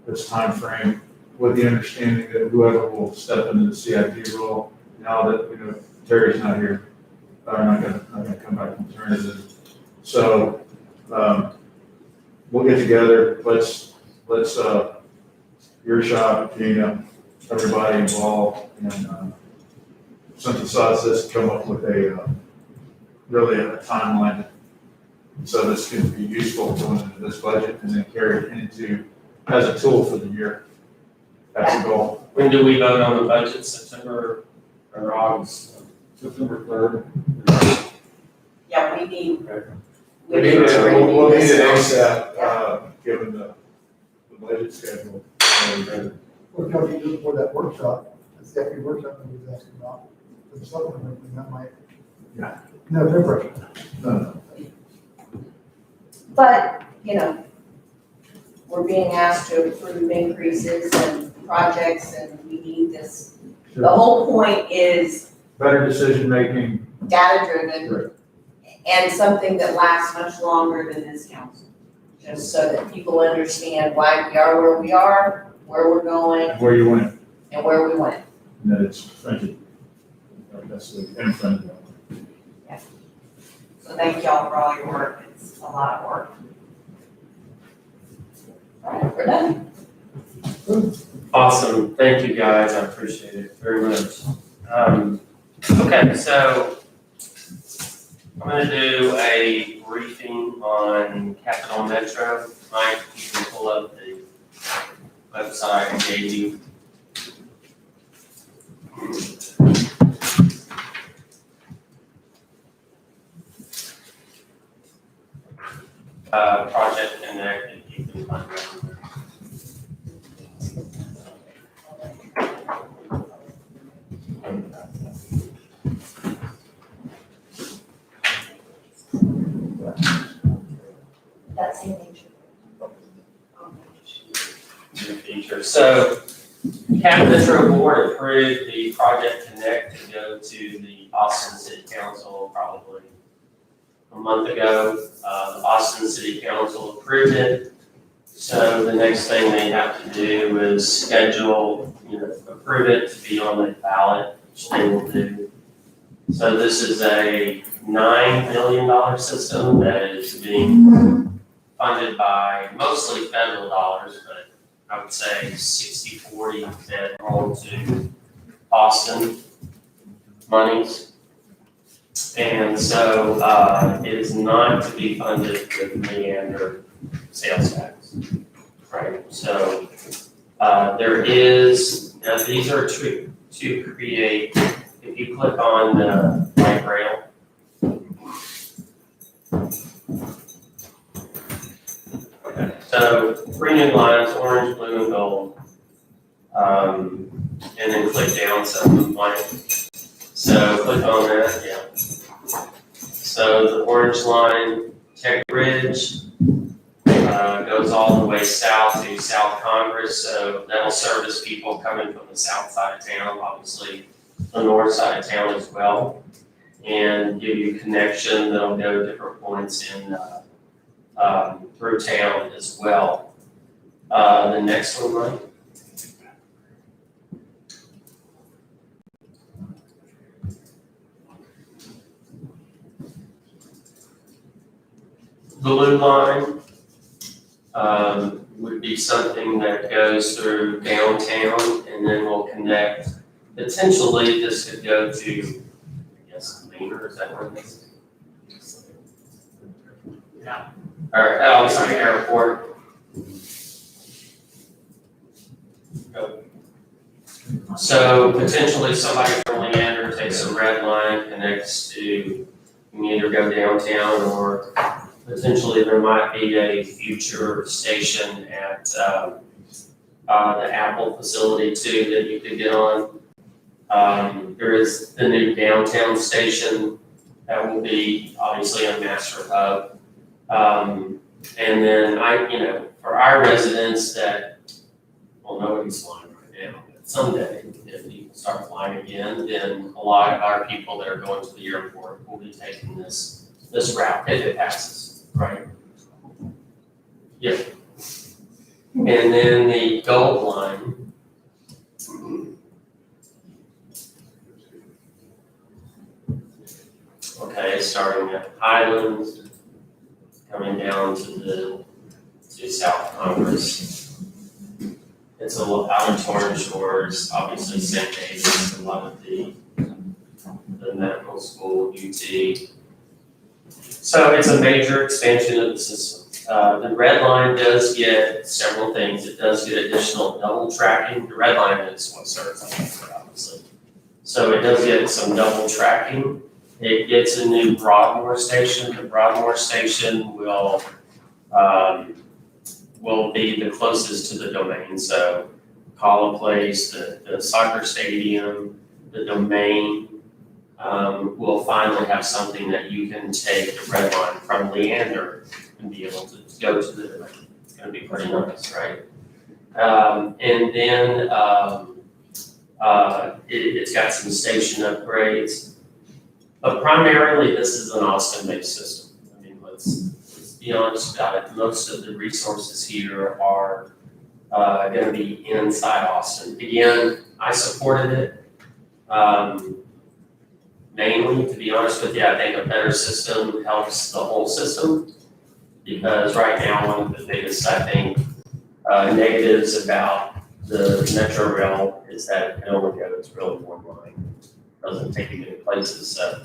timeframe, with the understanding that whoever will step into the CIP role, now that, you know, Terry's not here, are not gonna come back from maternity. So, we'll get together, let's, your shop, Gina, everybody involved, and, synthesize this, come up with really a timeline. So this can be useful going into this budget and then carry it into, as a tool for the year. That's the goal. When do we vote on the budget, September or August? September 3rd. yeah, we need. We'll need it this. ASAP, given the budget schedule. What can we do for that workshop, the CIP workshop that we was asking about, for the supplement, and that might. Yeah. No, no pressure. No. But, you know, we're being asked to approve increases and projects, and we need this. The whole point is Better decision-making. data-driven Right. and something that lasts much longer than this council. Just so that people understand why we are where we are, where we're going, Where you went, and where we went. and that it's friendly. That's the end friendly. So thank y'all for all your work, it's a lot of work. All right, we're done. Awesome, thank you guys, I appreciate it very much. Okay, so I'm gonna do a briefing on Capital Metro. Mike, you can pull up the website I gave you. Project Connect, if you can find that on there. That's in nature. In the future. So, Cap Metro Board approved the Project Connect to go to the Austin City Council probably a month ago. The Austin City Council approved it. So the next thing they have to do is schedule, approve it to be on the ballot, which they will do. So this is a $9 million system that is being funded by mostly federal dollars, but I would say 60-40 federal to Austin monies. And so it is not to be funded with Leander sales tax, right? So there is, now these are to create, if you click on the light rail, okay, so 3 new lines, orange, blue, and gold. And then click down some blank. So click on that, yeah. So the orange line, Tech Ridge, goes all the way south to South Congress, so that'll service people coming from the south side of town, obviously the north side of town as well, and give you connection that'll go to different points in, through town as well. The next one, Mike. Blue line would be something that goes through downtown and then will connect. Potentially, this could go to, I guess, Leander, is that where it is? Yeah. Or, oh, I'm sorry, airport. So potentially somebody from Leander takes a red line, connects to, you can either go downtown or potentially there might be a future station at the Apple facility too that you could get on. There is the new downtown station that will be obviously a master hub. And then for our residents that, well, nobody's flying right now, but someday if you start flying again, then a lot of our people that are going to the airport will be taking this route if it passes, right? Yeah. And then the gold line. Okay, starting at Highlands, coming down to South Congress. It's out in Torrance Shores, obviously St. David's, a lot of the medical school, UT. So it's a major expansion of the system. The red line does get several things. It does get additional double tracking. The red line is what serves us, obviously. So it does get some double tracking. It gets a new Broadmoor station. The Broadmoor station will be the closest to the domain. So Calla Place, the soccer stadium, the domain, will finally have something that you can take the red line from Leander and be able to go to the domain. It's gonna be pretty nice, right? And then it's got some station upgrades. But primarily, this is an Austin-based system. I mean, let's be honest about it. Most of the resources here are going to be inside Austin. Again, I supported it. Mainly, to be honest with you, I think a better system helps the whole system. Because right now, one of the biggest, I think, negatives about the Metro Rail is that it can only go to really one line. Doesn't take you many places. So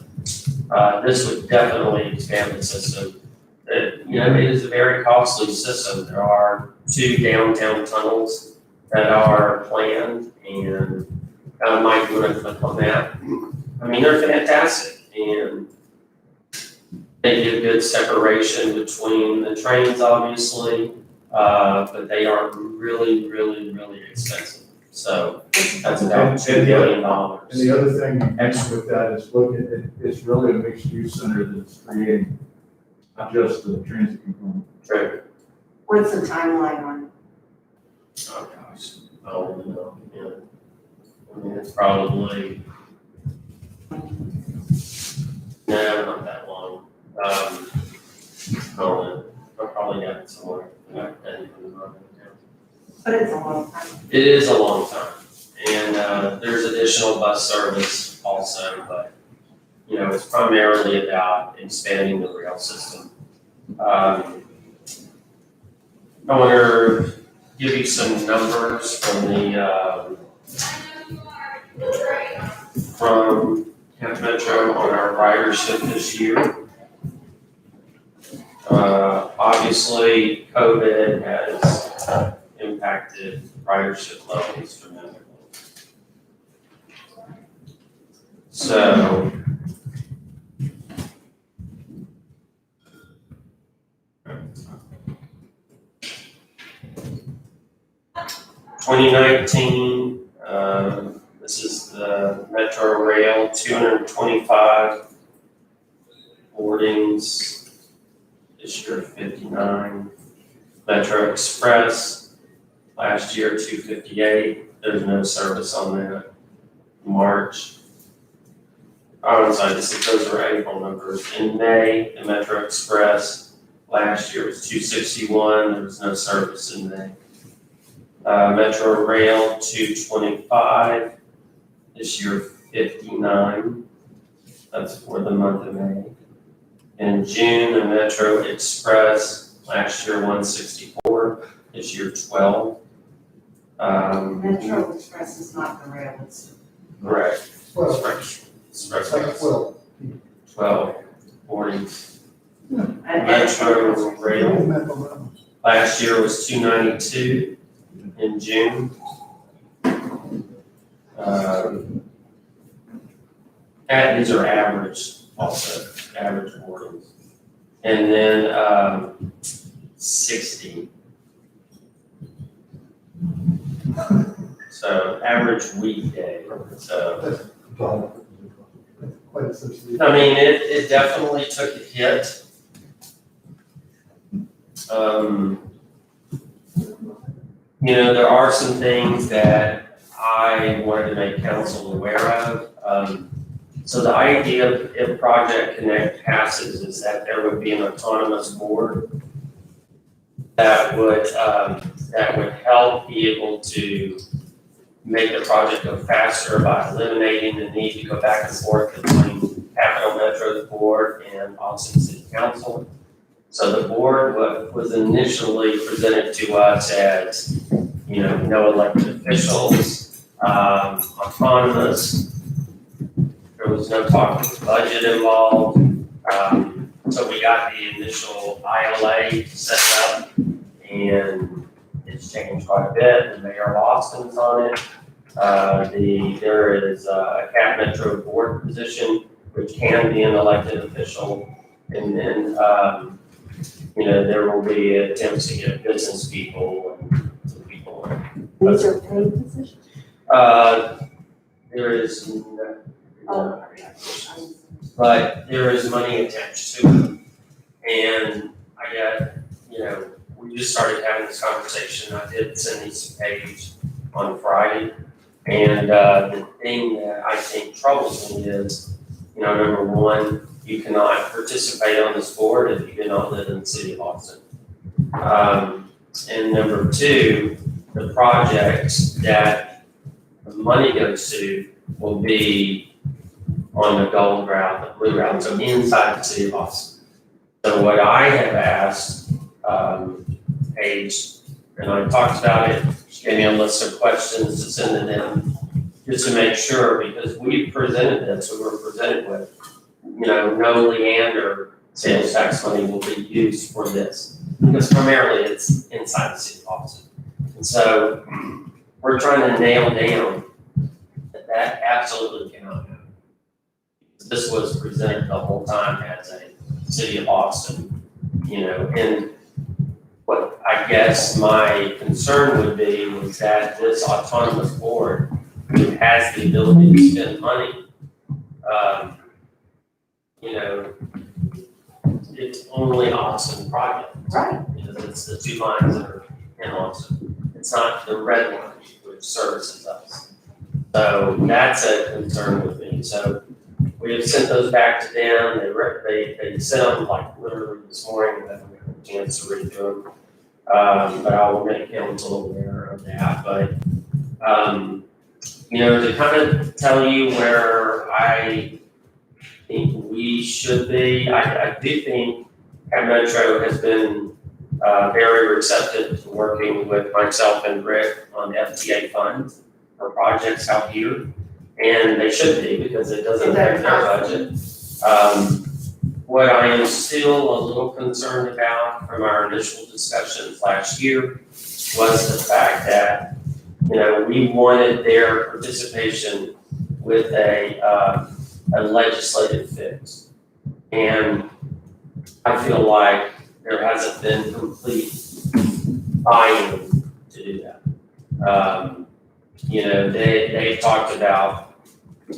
this would definitely expand the system. It is a very costly system. There are 2 downtown tunnels that are planned, and Mike, you want to click on that? I mean, they're fantastic, and they give good separation between the trains, obviously, but they are really, really, really expensive. So that's about $2 billion. And the other thing next with that is look at it, it's really a mixed use center that's creating, not just the transit component. True. What's the timeline on? Oh, gosh, I don't even know. Yeah. I mean, it's probably, no, not that long. I don't know. I probably got it somewhere. But it's a long time. It is a long time, and there's additional bus service also, but it's primarily about expanding the rail system. I want to give you some numbers from Camp Metro on our ridership this year. Obviously, COVID has impacted ridership levels tremendously. So, (2019), this is the Metro Rail, 225 boardings, this year 59. Metro Express, last year 258, there's no service on that. March. Oh, I'm sorry, those are April numbers. In May, the Metro Express, last year was 261, there was no service in May. Metro Rail, 225, this year 59, that's for the month of May. In June, the Metro Express, last year 164, this year 12. Metro Express is not the rail, it's. Correct. Well, Express it's like, well, 12, 40. And- Metro Rail, mental. last year was 292 in June. And these are average also, average boardings. And then 60. So average weekday, so, Quite associated. I mean, it definitely took a hit. You know, there are some things that I wanted to make council aware of. So the idea if Project Connect passes is that there would be an autonomous board that would help be able to make the project go faster by eliminating the need to go back and forth between Capital Metro's board and Austin City Council. So the board was initially presented to us as, you know, no elected officials, autonomous. There was no talk of budget involved. So we got the initial ILA set up and it's changed quite a bit. The mayor of Austin's on it. There is a Cap Metro board position, which can be an elected official. And then, you know, there will be attempts to get business people and some people. These are paid positions? There is, Oh. but there is money attached to it. And I got, you know, we just started having this conversation. I did send these page on Friday. And the thing that I think troubles me is, you know, number one, you cannot participate on this board if you do not live in the city of Austin. And number two, the projects that the money goes to will be on the gold route, the blue route, so inside the city of Austin. So what I have asked Paige, and I talked about it, she gave me a list of questions to send to them, just to make sure, because we presented this, we were presented with, you know, no Leander sales tax money will be used for this, because primarily it's inside the city of Austin. And so we're trying to nail down that absolutely cannot happen. This was presented the whole time as a city of Austin, you know, and what I guess my concern would be was that this autonomous board who has the ability to spend money, you know, it's only Austin project. Right. Because it's the two lines that are in Austin. It's not the red line which services us. So that's a concern with me. So we have sent those back to them. They sent them like literally this morning. I haven't had a chance to read through them. But I will make council aware of that. But, you know, to kind of tell you where I think we should be, I do think Cap Metro has been very receptive to working with myself and Rick on FTA funds for projects out here. And they should be, because it doesn't affect their budget. What I am still a little concerned about from our initial discussions last year was the fact that, you know, we wanted their participation with a legislative fix. And I feel like there hasn't been complete buy-in to do that. You know, they talked about,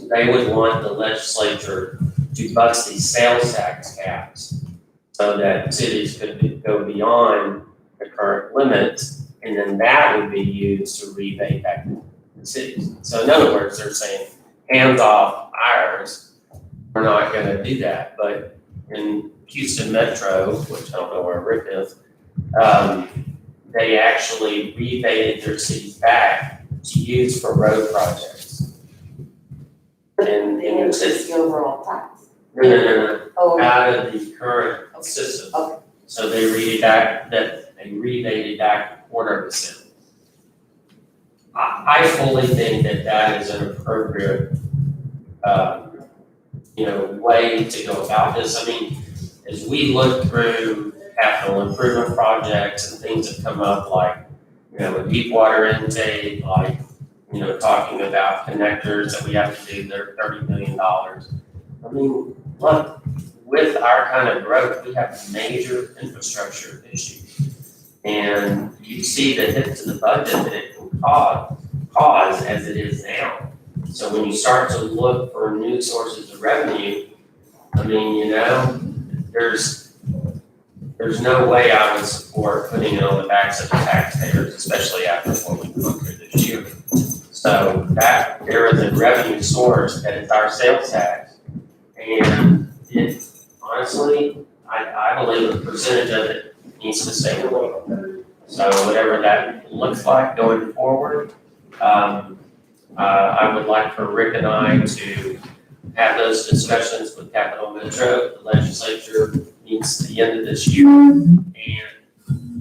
they would want the legislature to bust these sales tax caps so that cities could go beyond the current limit, and then that would be used to rebate back to the cities. So in other words, they're saying, hands off ours, we're not gonna do that, but in Houston Metro, which I don't know where Rick is, they actually rebated their cities back to use for road projects. And They in the city, increase the overall tax. no, Oh, out of the current system. Okay. So they rebated back a 1/4%. I fully think that that is an appropriate, way to go about this. I mean, as we look through capital improvement projects and things that come up like, a deep water intake, like, talking about connectors that we have to do that are $30 million. I mean, look, with our kind of growth, we have major infrastructure issues. And you see the hit to the budget that it can cause as it is now. So when you start to look for new sources of revenue, I mean, there's no way I would support putting it on the backs of the taxpayers, especially after what we've gone through this year. So that there is a revenue source that is our sales tax. And it, honestly, I believe a percentage of it needs to stay the way. So whatever that looks like going forward, I would like for Rick and I to have those discussions with Capital Metro. The legislature meets the end of this year, and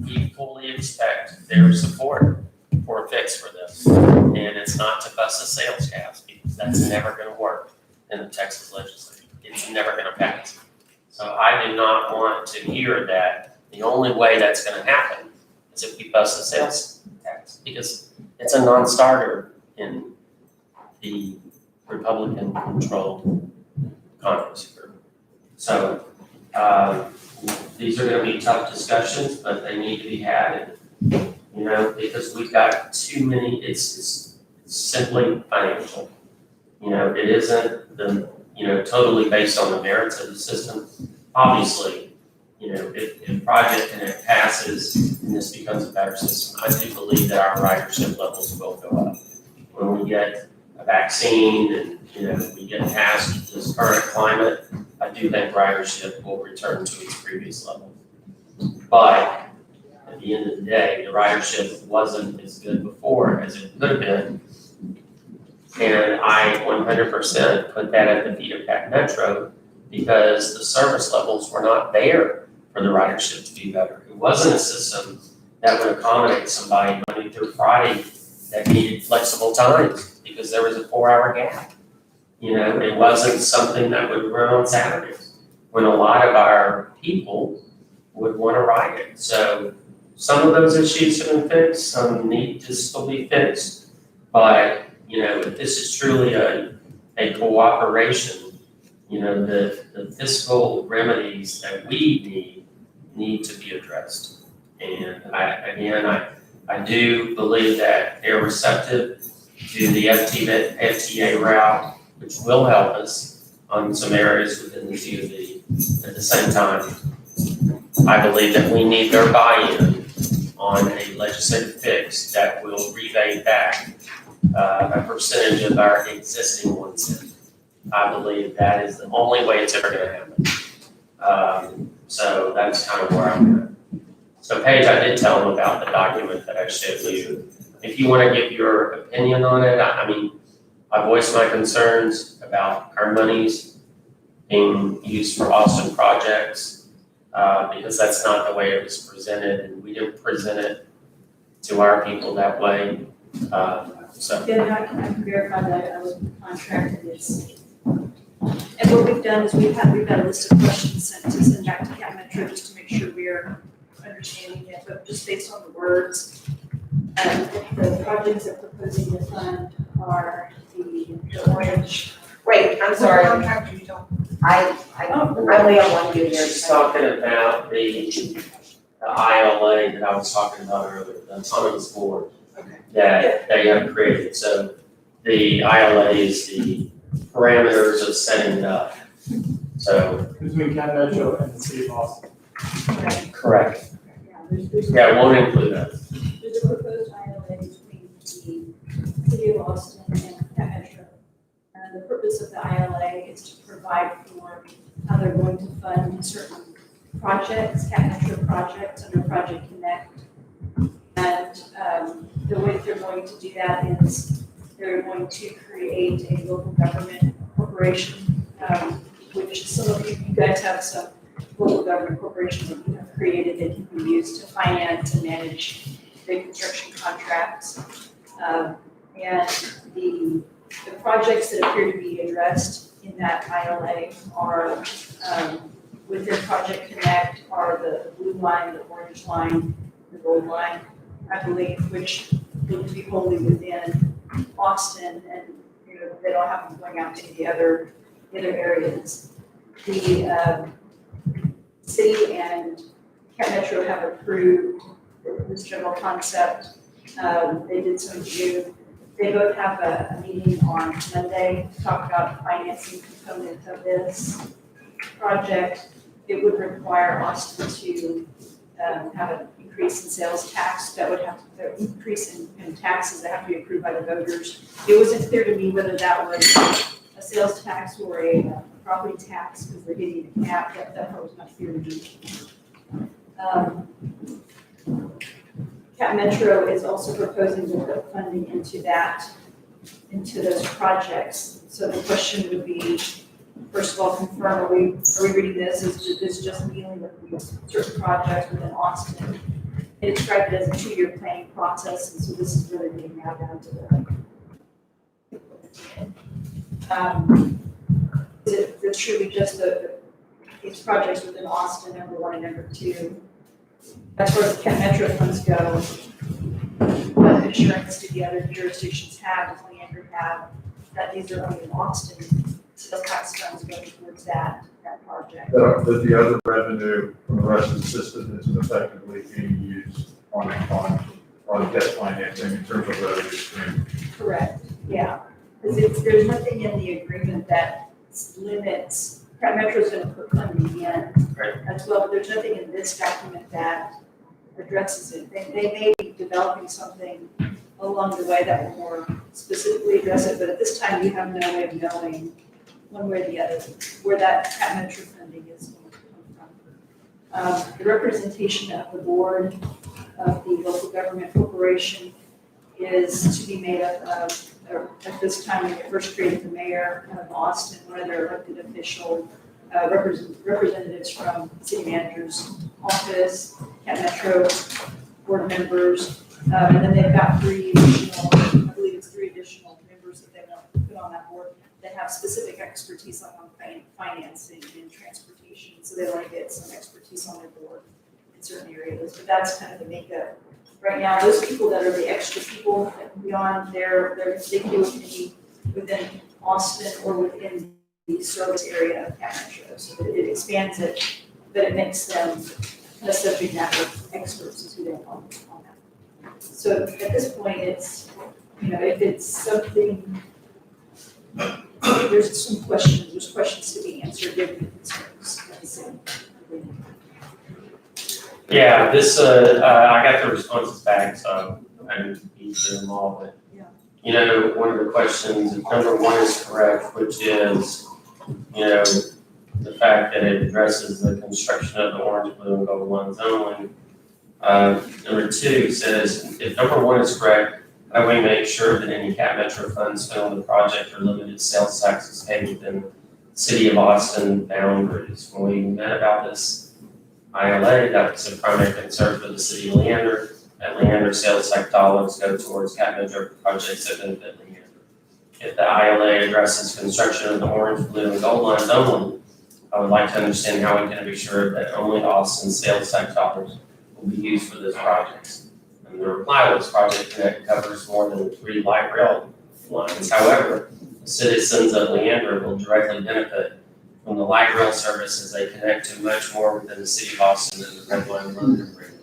we fully expect their support for a fix for this. And it's not to bust the sales tax, because that's never gonna work in the Texas legislature. It's never gonna pass. So I do not want to hear that the only way that's gonna happen is if we bust the sales tax, because it's a non-starter in the Republican-controlled Congress group. So, these are gonna be tough discussions, but they need to be had, because we've got too many, it's simply financial. It isn't totally based on the merits of the system. Obviously, if a project and it passes and this becomes a better system, I do believe that our ridership levels will go up. When we get a vaccine and, we get past this current climate, I do think ridership will return to its previous level. But at the end of the day, the ridership wasn't as good before as it could have been. And I 100% put that at the feet of Cap Metro, because the service levels were not there for the ridership to be better. It wasn't a system that would accommodate somebody Monday through Friday that needed flexible times, because there was a 4-hour gap. It wasn't something that would run on Saturdays, when a lot of our people would want to ride it. So some of those issues have been fixed, some need to still be fixed. But, if this is truly a cooperation, the fiscal remedies that we need to be addressed. And I do believe that they're receptive to the FTA route, which will help us on some areas within the COD. At the same time, I believe that we need their buy-in on a legislative fix that will rebate back a percentage of our existing ones. I believe that is the only way it's ever gonna happen. So that's kind of where I'm at. So Paige, I did tell them about the document that I showed you. If you want to give your opinion on it, I voiced my concerns about our monies being used for Austin projects, because that's not the way it was presented, and we didn't present it to our people that way. So Yeah, I can verify that, I was contracted this. And what we've done is we've got a list of questions to send back to Cap Metro just to make sure we're understanding it, but just based on the words, the projects they're proposing to fund are the orange. wait, I'm sorry, Contractor you don't. I only have one good here. she's talking about the ILA that I was talking about earlier, the autonomous board that they have created. So the ILA is the parameters of setting it up. So, Between Cap Metro and the city of Austin. correct. Yeah, There's Yeah, it won't include that. there's a proposed ILA between the city of Austin and Cat Metro. And the purpose of the ILA is to provide for how they're going to fund certain projects, Cat Metro projects under Project Connect. And the way they're going to do that is they're going to create a local government corporation, which some of you guys have some local government corporations that you have created that you can use to finance and manage big construction contracts. And the projects that appear to be addressed in that ILA are within Project Connect are the blue line, the orange line, the gold line, I believe, which will be wholly within Austin, and they don't have them going out to the other areas. The city and Cat Metro have approved this general concept. They did so in June. They both have a meeting on Monday to talk about the financing component of this project. It would require Austin to have an increase in sales tax that would have to, increase in taxes that have to be approved by the voters. It wasn't clear to me whether that was a sales tax or a property tax, because they're getting the cap. That part was not clear to me. Cat Metro is also proposing to put funding into those projects. So the question would be, first of all, confirm, are we reading this? Is this just dealing with these certain projects within Austin? It described it as a 2-year planning process, and so this is really getting now down to is it truly just these projects within Austin, number 1 and number 2? As far as the Cat Metro funds go, what assurance do the other jurisdictions have, does Leander have, that these are only in Austin, sales tax funds going towards that project? That the other revenue from the rest of the system isn't effectively being used on debt financing in terms of revenue stream. Correct, yeah. Because there's nothing in the agreement that limits, Cat Metro's gonna put funding in as well, but there's nothing in this document that addresses it. They may be developing something along the way that will more specifically address it, but at this time, you have no way of knowing one way or the other where that Cat Metro funding is going to come from. The representation of the board of the local government corporation is to be made up of, or at this time, when they first created the mayor of Austin, one of their elected official representatives from the city manager's office, Cat Metro board members, and then they've got 3 additional, I believe it's 3 additional members that they want to put on that board that have specific expertise on financing and transportation. So they want to get some expertise on their board in certain areas, but that's kind of the makeup. Right now, those people that are the extra people beyond they can do it within Austin or within the service area of Cat Metro. So that it expands it, but it makes them the subject matter experts is who they want on that. So at this point, it's, if it's something, there's some questions, there's questions to be answered given the concerns that the city. Yeah, this, I got the responses back, so I didn't need to do them all, but, Yeah. one of the questions, if number 1 is correct, which is, the fact that it addresses the construction of the orange, blue, and gold lines only. Number 2 says, if number 1 is correct, how do we make sure that any Cat Metro funds spent on the project are limited sales taxes paid within the city of Austin boundaries? When we met about this ILA, that was a primary concern for the city of Leander, that Leander sales tax dollars go towards Cat Metro projects that benefit Leander. If the ILA addresses construction of the orange, blue, and gold lines only, I would like to understand how we can be sure that only Austin sales tax dollars will be used for those projects. And the reply was Project Connect covers more than 3 light rail lines. However, the citizens of Leander will directly benefit from the light rail service as they connect to much more within the city of Austin than the red line London agreement.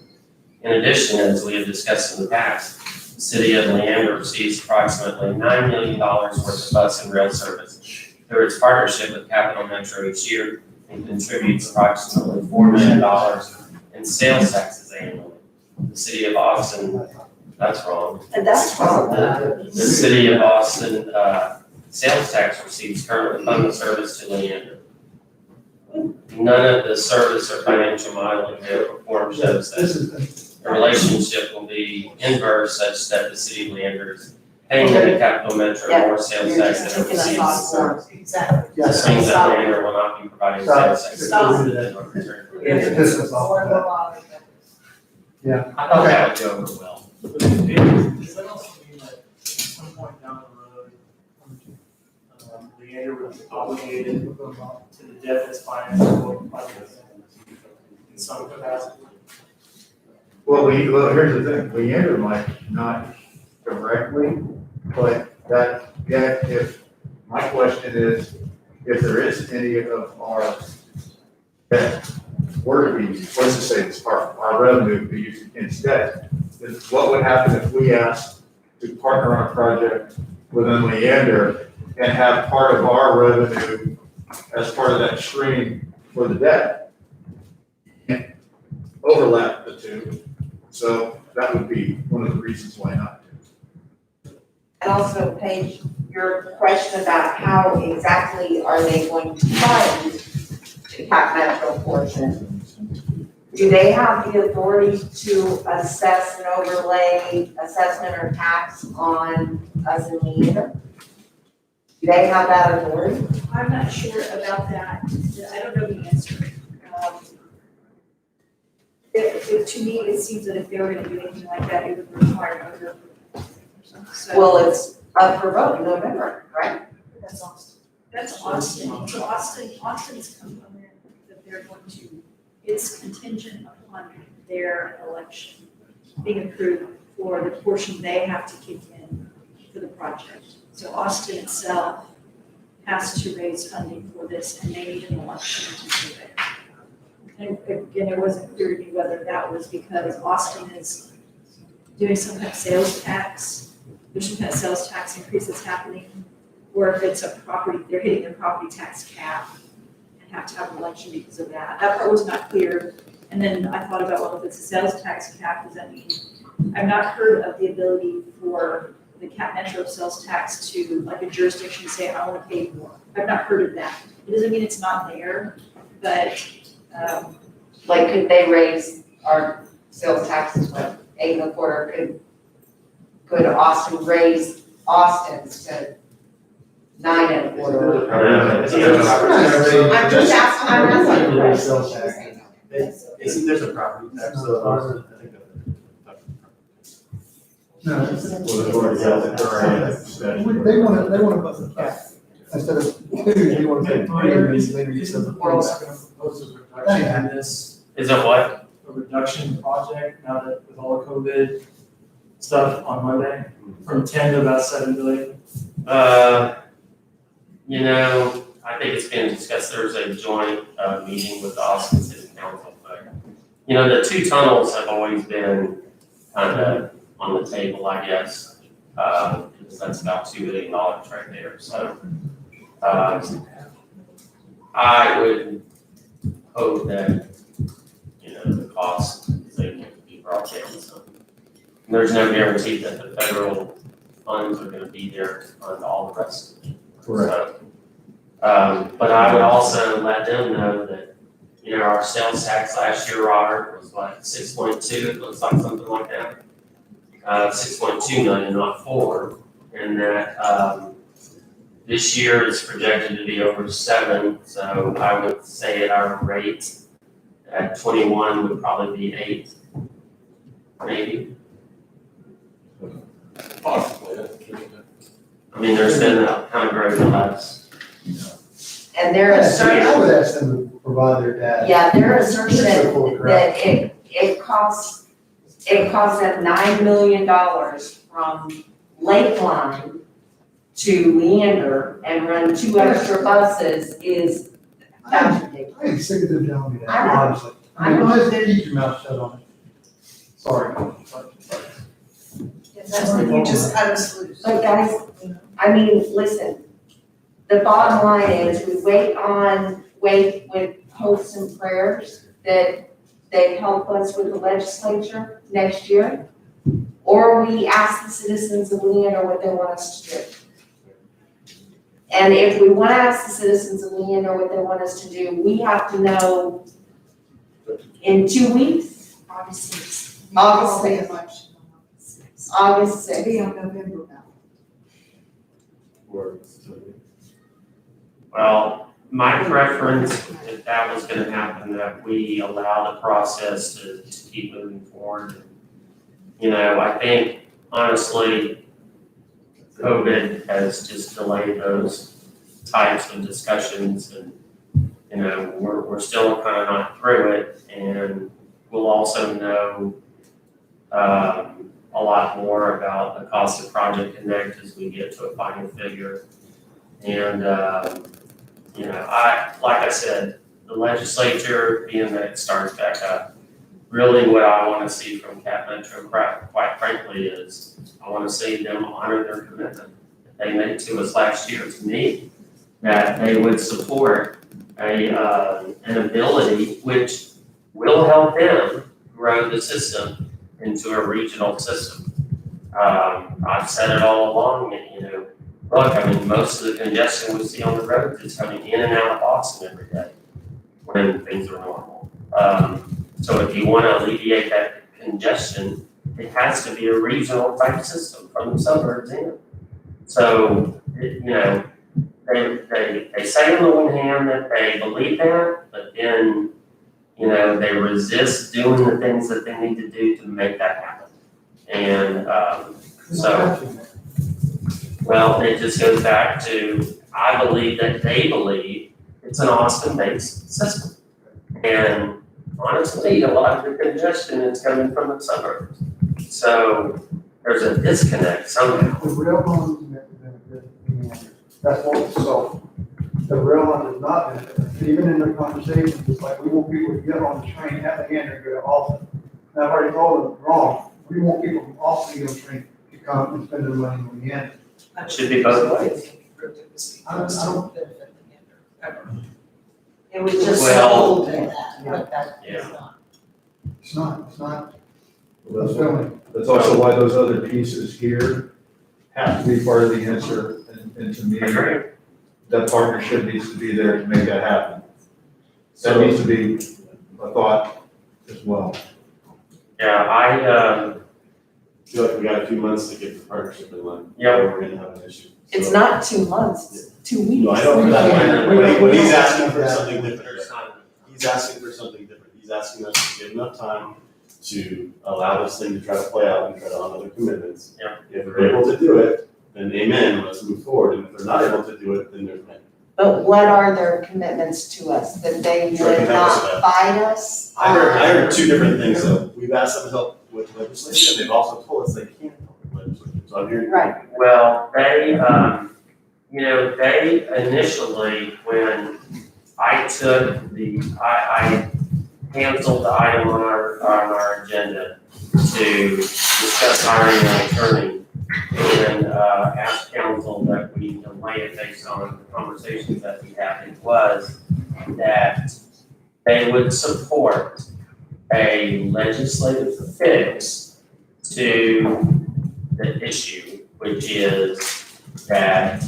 In addition, as we have discussed in the past, the city of Leander receives approximately $9 million worth of bus and rail service through its partnership with Capital Metro each year and contributes approximately $4 million in sales taxes annually. the city of Austin, that's wrong. And that's wrong. The city of Austin, sales tax receipts currently fund the service to Leander. None of the service or financial mileage they perform shows This that is, the relationship will be inverse such that the city of Leander is paying the capital metro more sales You're tax just than it taking us off receives. course. Exactly. This means that Leander will not be providing sales tax. Stop. it's this is all. Yeah. I thought that would go over well. Does that also mean that at some point down the road, Leander would be obligated to the debt that's financed by the in some capacity? Well, here's the thing, Leander might not directly, but if, my question is, if there is any of our debt were to be, let's just say it's our revenue to be used against debt, then what would happen if we asked to partner on a project within Leander and have part of our revenue as part of that stream for the debt? Can't overlap the two, so that would be one of the reasons why not. And also, Paige, your question about how exactly are they going to fund the Cap Metro portion? Do they have the authority to assess and overlay assessment or tax on us in Leander? Do they have that authority? I'm not sure about that. I don't know the answer. To me, it seems that if they were gonna do anything like that, it would require other. So Well, it's up for vote in November, right? that's Austin. That's Austin. So Austin's component that they're going to, it's contingent upon their election being approved for the portion they have to kick in for the project. So Austin itself has to raise funding for this, and they need an election to do it. And again, it wasn't clear to me whether that was because Austin is doing some kind of sales tax, there's some kind of sales tax increase that's happening, or if it's a property, they're hitting their property tax cap and have to have an election because of that. That part was not clear. And then I thought about, well, if it's a sales tax cap, does that mean, I've not heard of the ability for the Cap Metro sales tax to, like a jurisdiction say, I want to pay more. I've not heard of that. It doesn't mean it's not there, but, Like, could they raise our sales taxes by 8.25? Could Austin raise Austin's to 9.25? I'm just asking, I'm asking a question. There's a property tax, so I think No, Well, the board has it already. they want to bust the cap. Instead of two, they want to take three, and maybe it's the We're also gonna propose a reduction in this, Is it what? a reduction project now that with all the COVID stuff on Monday, from 10 to about 7 billion. I think it's been discussed, there's a joint, meeting with the Austin City Council, but, the two tunnels have always been kind of on the table, I guess. Because that's about $2 billion right there, so. I would hope that, the cost is able to be brought down, so. And there's no guarantee that the federal funds are gonna be there to fund all the rest of it. Correct. So, but I would also let them know that, our sales tax last year, Robert, was what, 6.2, it looks like something like that. 6.2 million, not 4, and that, this year is projected to be over 7, so I would say at our rate at 21 would probably be 8, maybe. Possibly. I mean, there's been a kind of growth less. And their I would assertion, ask them to provide their data. yeah, their assertion They're full of crap. that it costs them $9 million from Lakeline to Leander and run 2 extra buses is, that's ridiculous. I am sick of them telling me that, I know. honestly. I mean, why keep your mouth shut on it? Sorry. That's when you just cut us loose. But guys, I mean, listen, the bottom line is we wait with hopes and prayers that they help us with the legislature next year, or we ask the citizens of Leander what they want us to do. And if we want to ask the citizens of Leander what they want us to do, we have to know in 2 weeks, August sixth. August Probably sixth. a much, sixth. August To 6th. be on November ballot. Well, my preference, if that was gonna happen, that we allow the process to keep moving forward. You know, I think honestly, COVID has just delayed those types of discussions and, you know, we're still kind of not through it and we'll also know a lot more about the cost of Project Connect as we get to a final figure. And, you know, like I said, the legislature, being that it starts back up, really what I want to see from Cap Metro, quite frankly, is I want to see them honor their commitment that they made to us last year, to me, that they would support an ability which will help them grow the system into a regional system. I've said it all along, you know, look, I mean, most of the congestion we see on the roads is coming in and out of Boston every day when things are normal. So if you want to alleviate that congestion, it has to be a regional type system from the suburbs in. So, you know, they say on the one hand that they believe that, but then, you know, they resist doing the things that they need to do to make that happen. And, well, it just goes back to, I believe that they believe it's an Austin-based system. And honestly, a lot of the congestion is coming from the suburbs. So there's a disconnect somehow. The rail line benefit, that's what we saw. The rail line does not benefit, even in their conversations, it's like, we want people to get on the train at the end and go to Austin. And I've already told them, wrong, we want people from Austin to get on the train to come and spend their money on the end. It should be both ways. I don't, It was just Well, sold that, but that is yeah. not. it's not, Well, it's filming. That's also why those other pieces here have to be part of the answer, and to me, Agree. that partnership needs to be there to make that happen. That needs to be a thought as well. Yeah, I feel like we got a few months to get the partnership in line. Yeah. Or we're gonna have an issue. It's So- not 2 months, it's 2 weeks. No, I know, for that, when he's asking for Yeah. something different, he's asking for something different. He's asking us to give enough time to allow this thing to try to play out and try to honor their commitments. Yeah. If they're able to do it, then amen, let's move forward. And if they're not able to do it, then there's no. But what are their commitments to us, that they Sure, I can would help us not with fight us? I heard two different things though. We've asked them to help with legislation, they've also told us they can't help with legislation. So I'm hearing. Right. well, they, you know, they initially, when I took I canceled the item on our agenda to discuss hiring an attorney and asked council that we delay it based on the conversations that we had. It was that they would support a legislative fix to the issue, which is that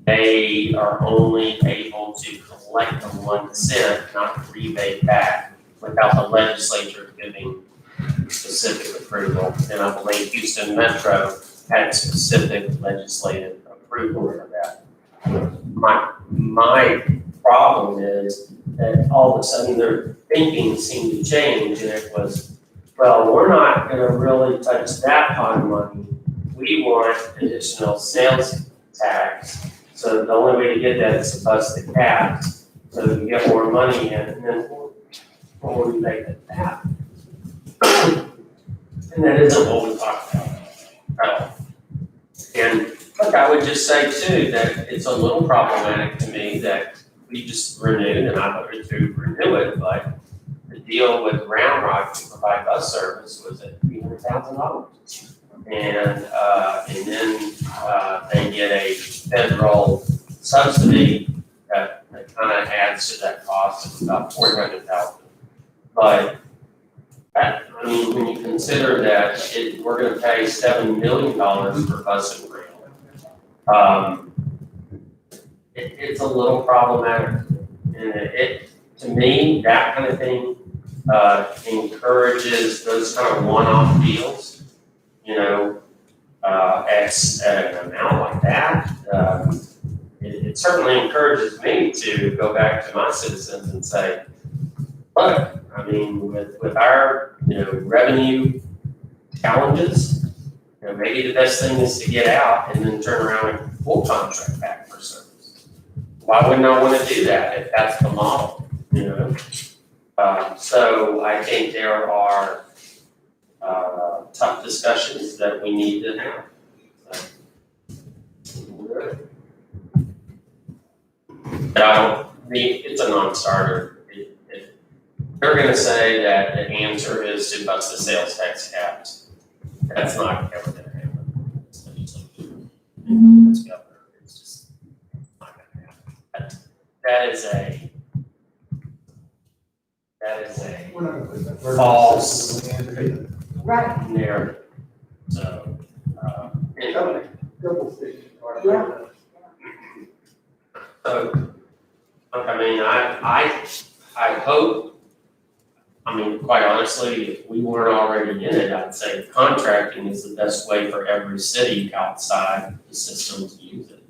they are only able to collect the 1 cent, not rebate back, without the legislature giving specific approval. And I believe Houston Metro had specific legislative approval for that. My problem is that all of a sudden their thinking seemed to change, and it was, well, we're not gonna really touch that pot of money. We want additional sales tax. So the only way to get that is to bust the caps, so we can get more money in, and then we'll rebate it back. And that isn't what we talked about at all. And look, I would just say too, that it's a little problematic to me that we just renewed, and I voted to renew it, but the deal with Round Rock to provide bus service was at $300,000. And then they get a federal subsidy that kind of adds to that cost of about $400,000. But I mean, when you consider that we're gonna pay $7 million for bus and rail, it's a little problematic. And to me, that kind of thing, encourages those kind of one-off deals, you know, at an amount like that. It certainly encourages me to go back to my citizens and say, look, I mean, with our, you know, revenue challenges, you know, maybe the best thing is to get out and then turn around and full contract back for service. Why wouldn't I want to do that if that's the model, you know? So I think there are tough discussions that we need to have. But it's a non-starter. They're gonna say that the answer is to bust the sales tax caps. That's not ever gonna happen. It's governor, it's just not gonna happen. That is a We're not gonna put that burden. false Right. narrative. So, anyway, Couple stations are. Yeah. so, I mean, I hope, I mean, quite honestly, if we weren't already in it, I'd say contracting is the best way for every city outside the system to use it.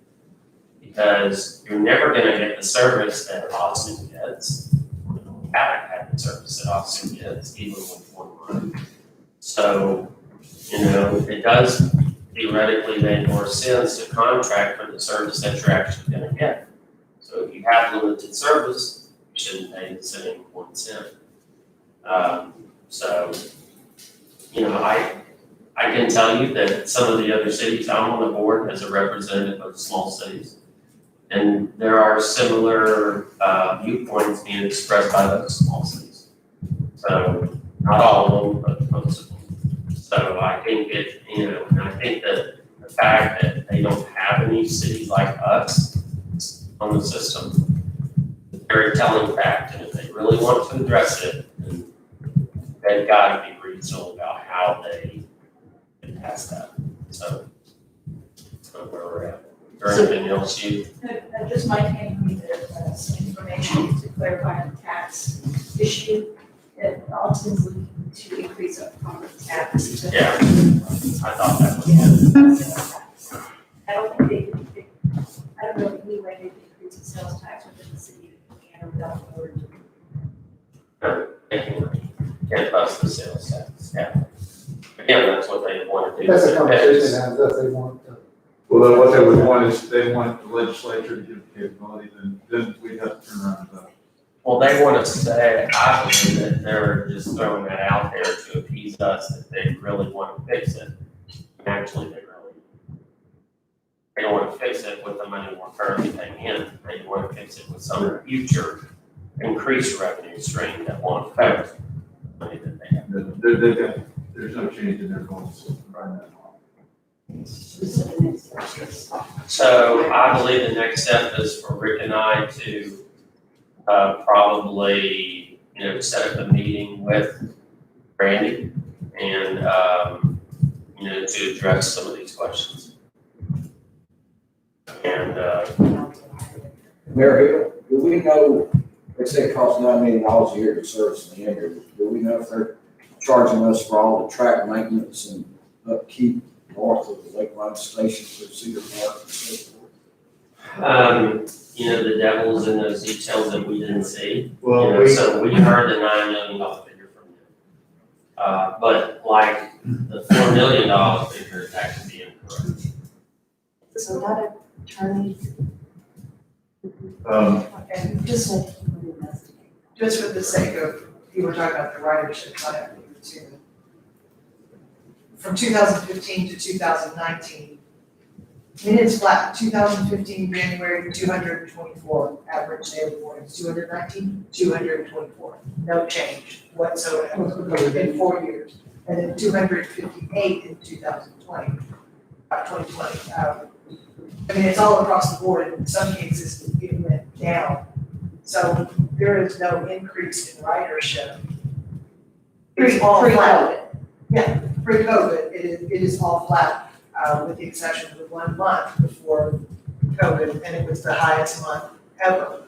Because you're never gonna get the service that Austin gets. We haven't had the service that Austin gets, even with one line. So, you know, it does theoretically make more sense to contract for the service that you're actually gonna get. So if you have limited service, you shouldn't pay the city 1 cent. So, you know, I can tell you that some of the other cities, I'm on the board as a representative of small cities. And there are similar viewpoints being expressed by those small cities. So, not all of them, but most of them. So I think you know, and I think that the fact that they don't have any cities like us on the system, is a very telling fact, and if they really want to address it, then they've got to be reasonable about how they get past that. So, that's kind of where we're at. Is there anything else you? Just might hand me some information to clarify on the tax issue, that Alton's looking to increase our property tax. Yeah. I thought that was. I don't think I don't know if any way they can increase the sales tax within the city of Leander without board. Can't bust the sales tax, yeah. Again, that's what they want to do. That's a conversation that they want to. Well, then what they would want is, they want the legislature to give capability, then we'd have to turn around and vote. Well, they want to say, I believe that they're just throwing that out there to appease us, that they really want to fix it. Actually, they don't want to fix it with the money we're currently paying in. They want to fix it with some future increased revenue stream that won't affect the money that they have. There's no change in their goal system right now. So I believe the next step is for Rick and I to probably, you know, set up a meeting with Randy and, you know, to address some of these questions. And, Mayor, do we know, they say it costs $9 million a year to service Leander, do we know if they're charging us for all the track maintenance and upkeep north of the Lakeline Station for Cedar Park and so forth? you know, the devil's in those details that we didn't see. You Well, know, so we heard the $9 million figure from them. But like the $4 million figure, that could be incorrect. So that attorney, Okay. just like he would investigate. Just for the sake of, you were talking about the ridership, I have to, from 2015 to 2019, I mean, it's flat, 2015, January, 224 average daily volumes, 2019, 224, no change whatsoever in 4 years. And then 258 in 2020, 2020. I mean, it's all across the board, in some cases, it went down. So there is no increase in ridership. It's all flat. Pre-COVID. Pre-COVID, it is all flat, with the exception of the 1 month before COVID, and it was the highest month ever.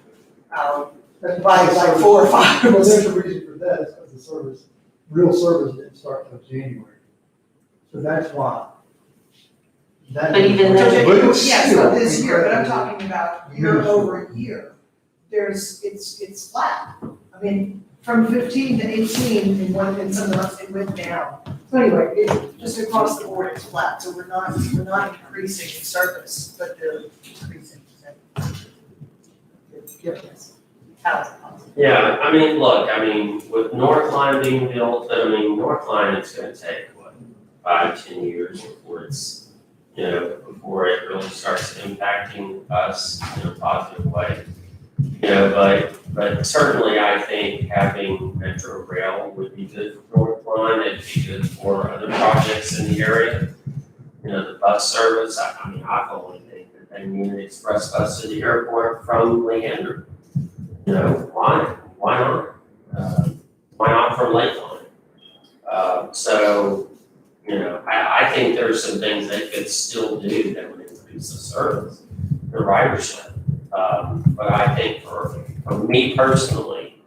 That's By like 4 or 5. Well, there's a reason for that, is because the service, real service didn't start till January. So that's why. That But even is- then- But it's Yes, still but this year, but I'm incredible. talking about year over year, it's flat. I mean, from 15 to 18, in some months, it went down. So anyway, just across the board, it's flat, so we're not increasing in service, but they're increasing. Yes. How is it possible? Yeah, I mean, look, I mean, with North Line being built, I mean, North Line, it's gonna take, what, 5-10 years before it's, before it really starts impacting us in a positive way. But certainly I think having Metro Rail would be good for North Line, it'd be good for other projects in the area. The bus service, I mean, I've only think that they need an express bus to the airport from Leander. Why not? Why not from Lakeline? I think there's some things they could still do that would increase the service, the ridership. But I think for me personally,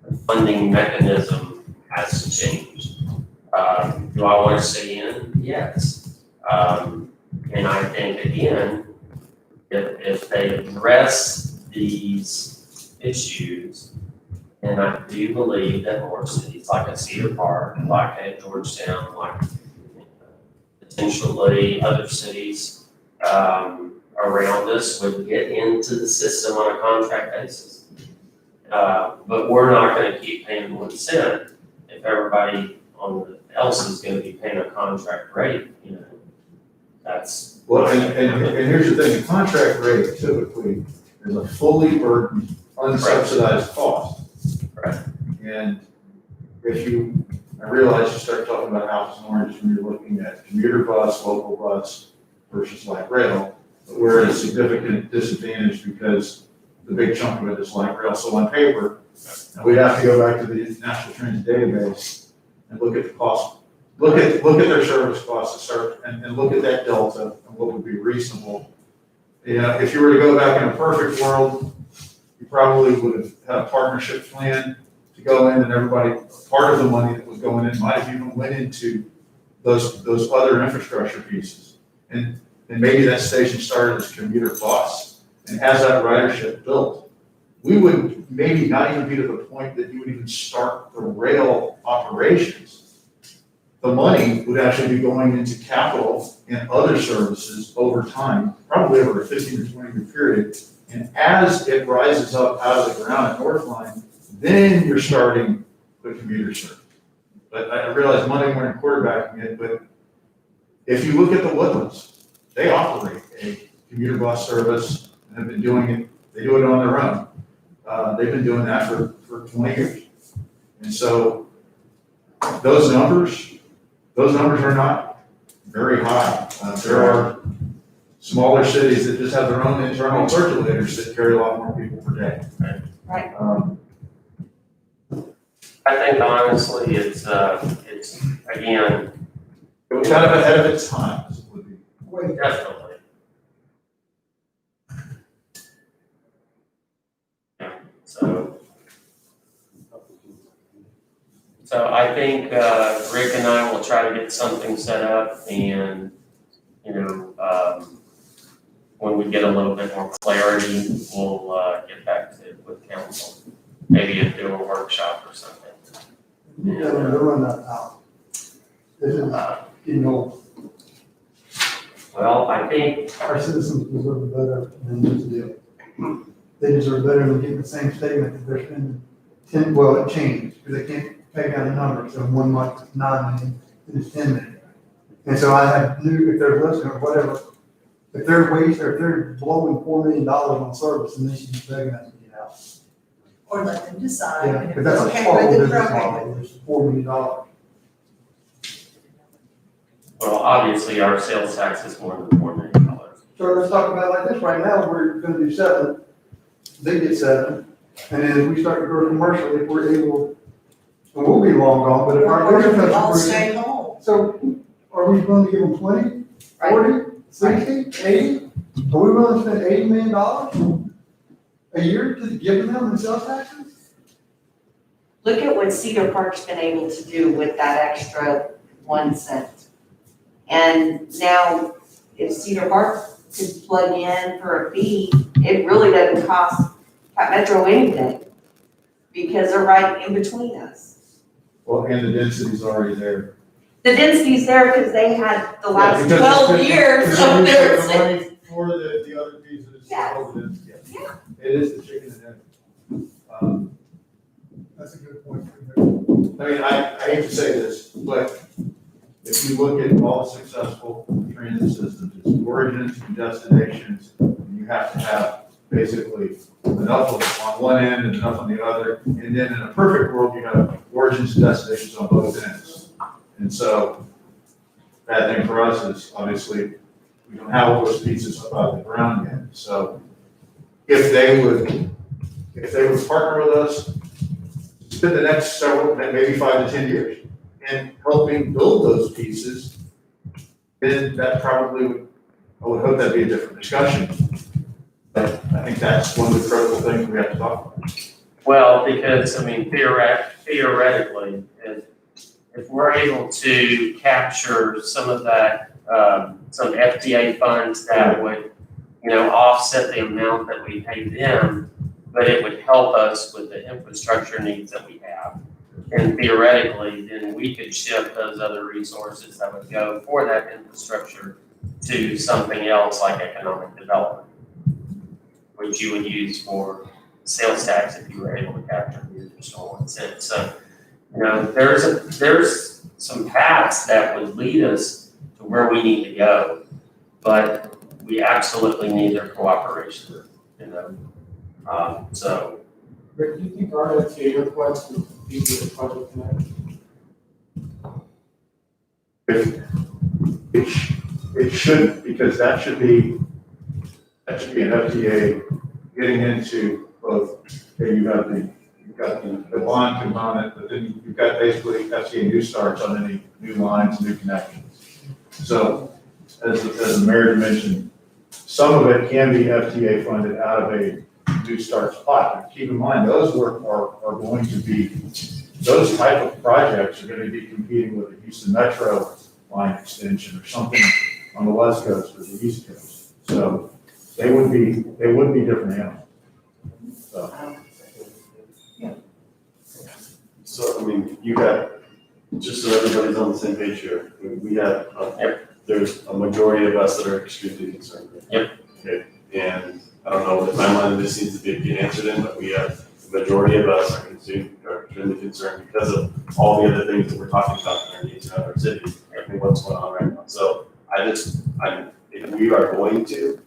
the funding mechanism has to change. Do I want to stay in? Yes. And I think again, if they address these issues, and I do believe that more cities like a Cedar Park, like a Georgetown, like potentially other cities around us would get into the system on a contract basis. But we're not gonna keep paying 1 cent if everybody else is gonna be paying a contract rate, that's. Well, and here's the thing, the contract rate typically is a fully burdened, unsubsidized cost. Right. And I realize you start talking about apples and oranges when you're looking at commuter bus, local bus versus light rail, but we're at a significant disadvantage because the big chunk of it is light rail. So on paper, and we'd have to go back to the National Transit Database and look at the cost, look at their service costs to start, and look at that delta and what would be reasonable. If you were to go back in a perfect world, you probably would have had a partnership plan to go in, and everybody, part of the money that was going in might have even went into those other infrastructure pieces. And maybe that station started as commuter bus, and as that ridership built, we would maybe not even be to the point that you would even start the rail operations. The money would actually be going into capital and other services over time, probably over a 15 or 20 year period. And as it rises up out of the ground at North Line, then you're starting the commuter service. But I realize Monday morning quarterbacking it, but if you look at the Woodlands, they operate a commuter bus service and have been doing it, they do it on their own. They've been doing that for 20 years. And so those numbers are not very high. There are smaller cities that just have their own internal circulators that carry a lot more people per day. Right. I think honestly, it's again, It was kind of ahead of its time, as it would be. Wait, definitely. Yeah, so I think, Rick and I will try to get something set up and, when we get a little bit more clarity, we'll, get back to it with council. Maybe do a workshop or something. yeah, we're doing that now. This is, Well, I think, our citizens deserve better than this deal. They deserve better than getting the same statement that they're spending it changed, because they can't take out the numbers, so 1 month it's 9 million, and it's 10 million. And so I have if they're listening or whatever, if they're blowing $4 million on service, then they should be begging us to get out. Or let them decide, Yeah, and if because they're that's a okay horrible with it, business they're okay model, with it. it's $4 million. well, obviously our sales tax is more than $4 million. So let's talk about it like this, right now, we're gonna do 7, they get 7, and then if we start to grow commercially, if we're able, We'll be long gone, but if our bigger We're all customers, stay home. so are we willing to give them 20, 40, 60, 80? Are we willing to spend $80 million a year to give them in sales taxes? Look at what Cedar Park's been able to do with that extra 1 cent. And now, if Cedar Park could plug in for a fee, it really doesn't cost Pat Metro anything, because they're right in between us. Well, and the density's already there. The density's there because they had the last Yeah, because 12 it's- years because of you their. use the money for the other pieces. Yes. Yeah. It is the chicken and egg. That's a good point. I mean, I hate to say this, but if you look at all the successful transit systems, it's origins and destinations, and you have to have basically enough of it on one end and enough on the other, and then in a perfect world, you have origins and destinations on both ends. And so, bad thing for us is obviously, we don't have all those pieces up out of the ground yet. So if they would partner with us, spend the next several, maybe 5 to 10 years, and helping build those pieces, then that probably would, I would hope that'd be a different discussion. But I think that's one of the critical things we have to talk about. Well, because, I mean, theoretically, if we're able to capture some of that, some FTA funds that would, offset the amount that we pay them, but it would help us with the infrastructure needs that we have. And theoretically, then we could shift those other resources that would go for that infrastructure to something else like economic development, which you would use for sales tax if you were able to capture the additional 1 cent. So, there's some paths that would lead us to where we need to go, but we absolutely need their cooperation, so. Rick, do you think our FTA request would be the project connect? It should, because that should be an FTA getting into both, okay, you've got the bond component, but then you've got basically FTA new starts on any new lines, new connections. So as the mayor mentioned, some of it can be FTA funded out of a new starts pot. But keep in mind, those are going to be, those type of projects are going to be competing with the Houston Metro line extension or something on the west coast or the east coast. So they would be different animals. So. So, I mean, you got, just so everybody's on the same page here, we have, there's a majority of us that are extremely concerned. Yep. Okay, and I don't know what the timeline of this needs to be answered in, but we have, the majority of us are extremely concerned because of all the other things that we're talking about in our needs in other cities, and what's going on right now. So if we are going to,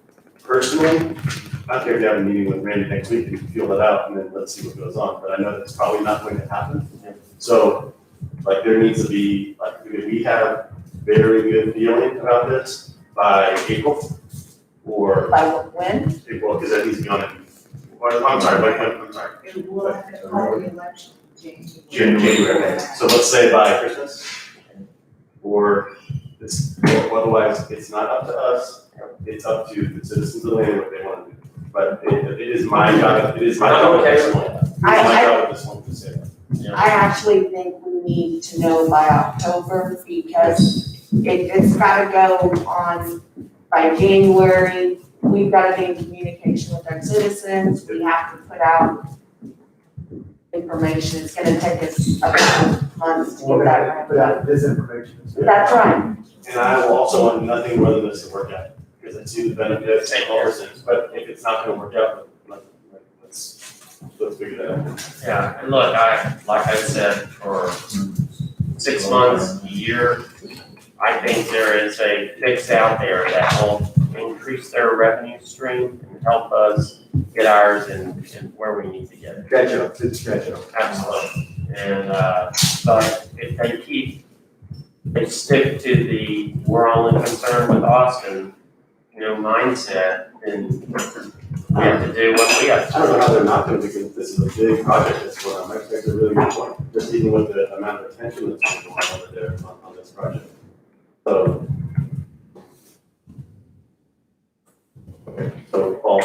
personally, I don't care if you have a meeting with Randy next week and feel that out, and then let's see what goes on, but I know that's probably not going to happen. So, there needs to be, we have very good feeling about this by April, or By when? April, because that needs to be on it. I'm sorry, I'm sorry. It will have to call the election, January. So let's say by Christmas, or otherwise, it's not up to us, it's up to the citizens of Leander what they want to do. But it is my job, personally. It's my job at this point to say that. I actually think we need to know by October, because it's gotta go on by January. We've gotta be in communication with our citizens, we have to put out information, it's gonna take us a couple months to get that. Put out disinformation. That's right. And I will also want nothing more than this to work out, because I see the benefits and all those things, but if it's not gonna work out, let's figure that out. Yeah, and look, like I said, for 6 months, a year, I think there is a fix out there that will increase their revenue stream and help us get ours in where we need to get it. Catch up, it's catch up. Absolutely. And, but if they stick to the, we're only concerned with Austin, mindset, then we have to do what we have to I don't know do. how they're not gonna, because this is a big project that's going on, that's a really good point. just even with the amount of attention that's going on over there on this project. So. Okay, so Paul.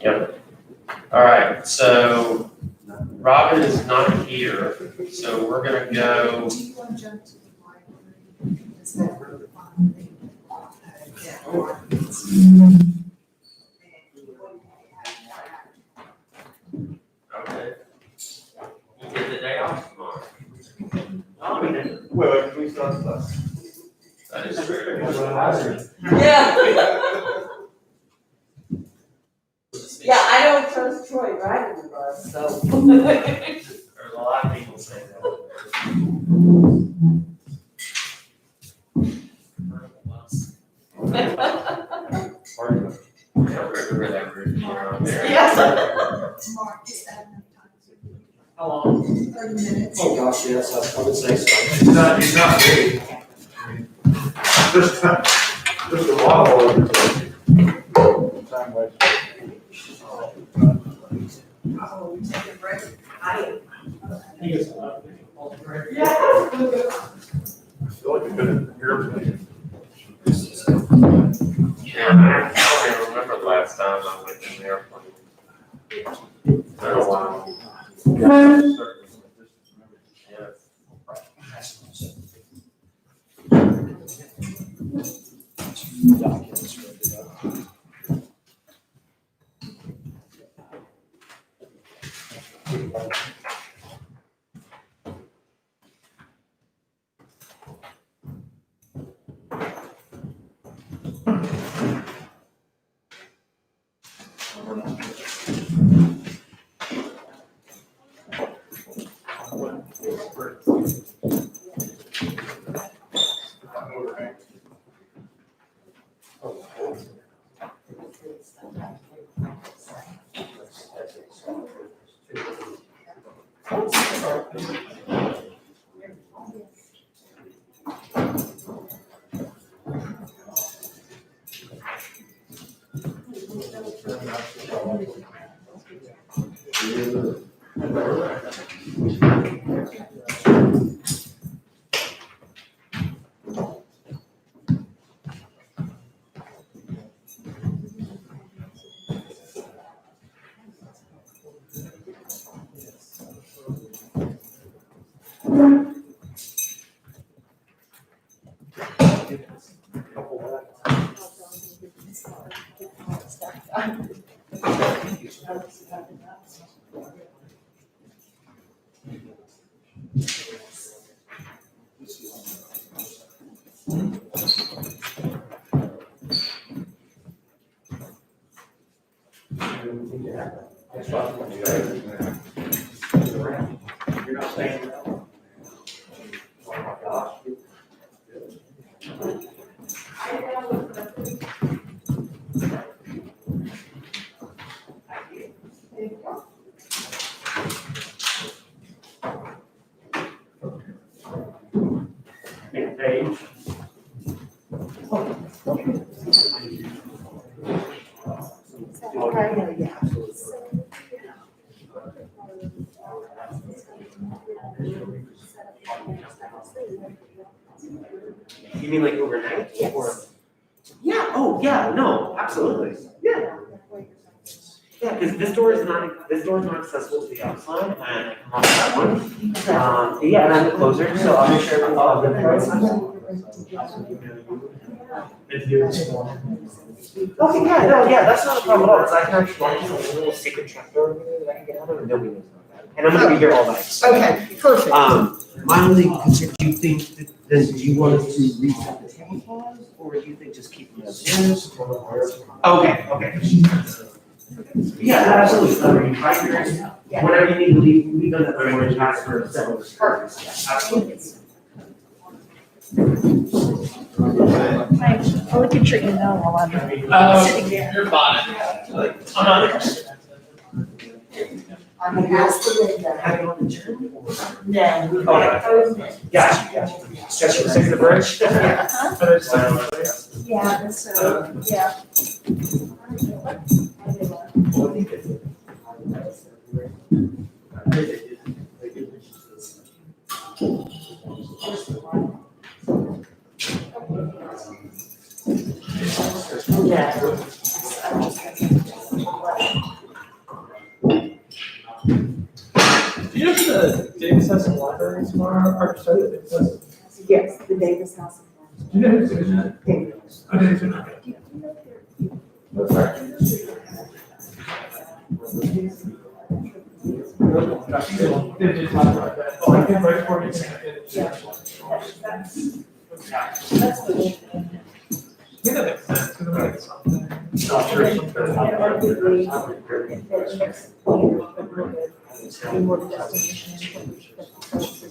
Yep. All right, so Robin is not here, so we're gonna go. Do you want to jump to the library? Is that where the fund thing? Okay. You get the day off tomorrow. Well, can we start this? That is true. Yeah. Yeah, I don't trust Troy driving the bus, so. There's a lot of people saying that. I remember that route around there. Yes. Mark, just add enough time. How long? 30 minutes. Oh, gosh, yes, I would say so. He's not ready. Just a while. Time waste. Oh, we take a break. I I feel like we've been in here for like. Yeah, I can't even remember the last time I went in the airplane. Been a while. Yes. You're not staying. Page. You mean like overnight? Or? Yeah, oh, yeah, no, absolutely, yeah. Yeah, because this door is not accessible to the outside, and I come off that one. Yeah, and I'm the closer, so I'll make sure I'll have the price. Okay, yeah, no, yeah, that's not a problem at all, because I can actually walk into a little secret trap door that I can get out of, and nobody knows about that. And I'm gonna be here all night, so. Okay, perfect. My only concern, do you think, do you want us to reset the table pause, or do you think just keep them as is? Okay, okay. Yeah, absolutely. Right here, whatever you need to leave, we've done that very much past for several years. Absolutely. I'll look at your email while I'm sitting there. You're fine. I'm gonna ask the window. Have you on the journey? No. Okay. Gotcha. Stretch the bridge? Yeah, so, yeah. Do you know if the Davis House and Library tomorrow are started? Yes, the Davis House. Do you know who's doing that? Davis. I didn't know. That's right. Oh, I can write for you. Yeah, that makes sense, because I'm like something.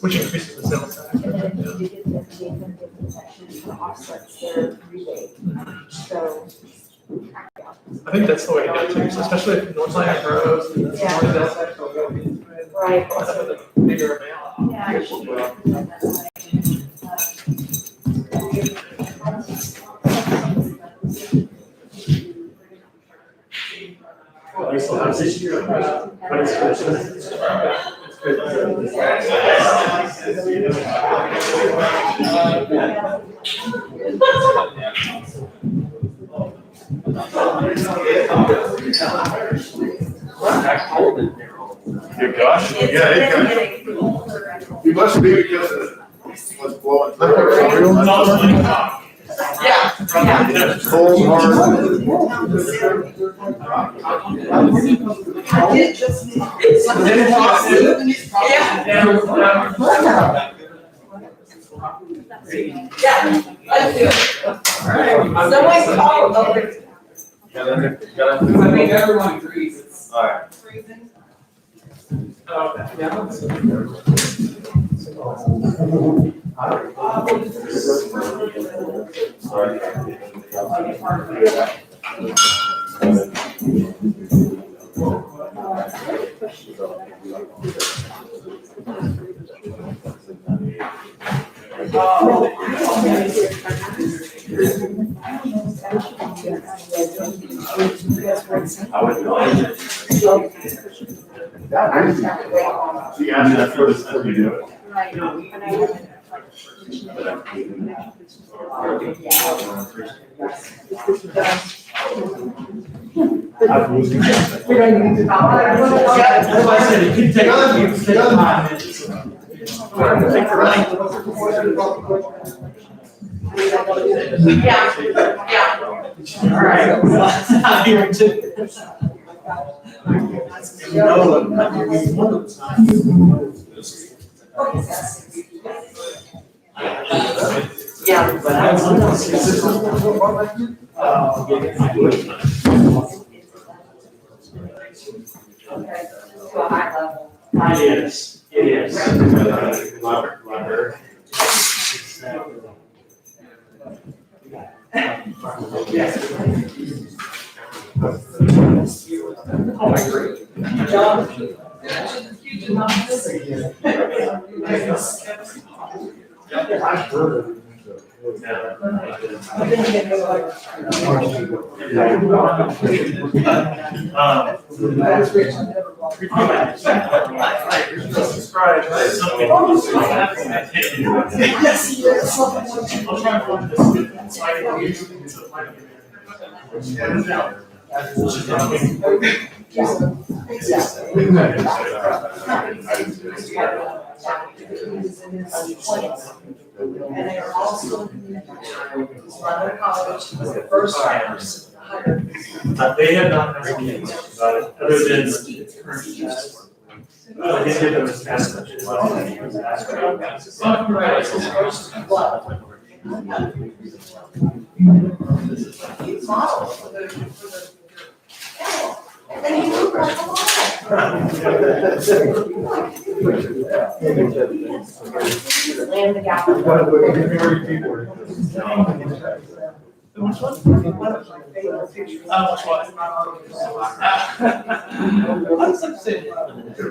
Which increases the sales tax. And then you get them, gave them different sections to offset their rebate, so. I think that's the way to do it too, so especially if Northland grows, and that's Yeah. more of that section will go in. Right. I'll have a bigger amount. Yeah, I should. I still have this year, but it's Good gosh, yeah, it got, you must be because of what's blowing through. Yeah. Cold, hard. I did just. Yeah, let's do it. Someone call over. I think everyone agrees it's. Alright. Freezing. Oh, yeah. Sorry. I would know. She asked me that first time we do it. Right. And I would, I'm losing. we don't need to talk about it. That's why I said it could take, you could take 5 minutes. Yeah, yeah. All right, well, that's out here too. Yeah. But I was looking Okay, to a high level. It is, it is. Library. Oh, I agree. John? I've heard of it. Subscribe, some people just don't have that. Yes, yes. I'll try and find this. So I can use it to like. And they are also Leander College, was the first hires hired. They have not ever kids about it, other than current status. They did it as fast as it was. Model for the. And he moved right along. Land the gap. Which one? One of my favorite pictures. Oh, which one? What's up, Sid? That's the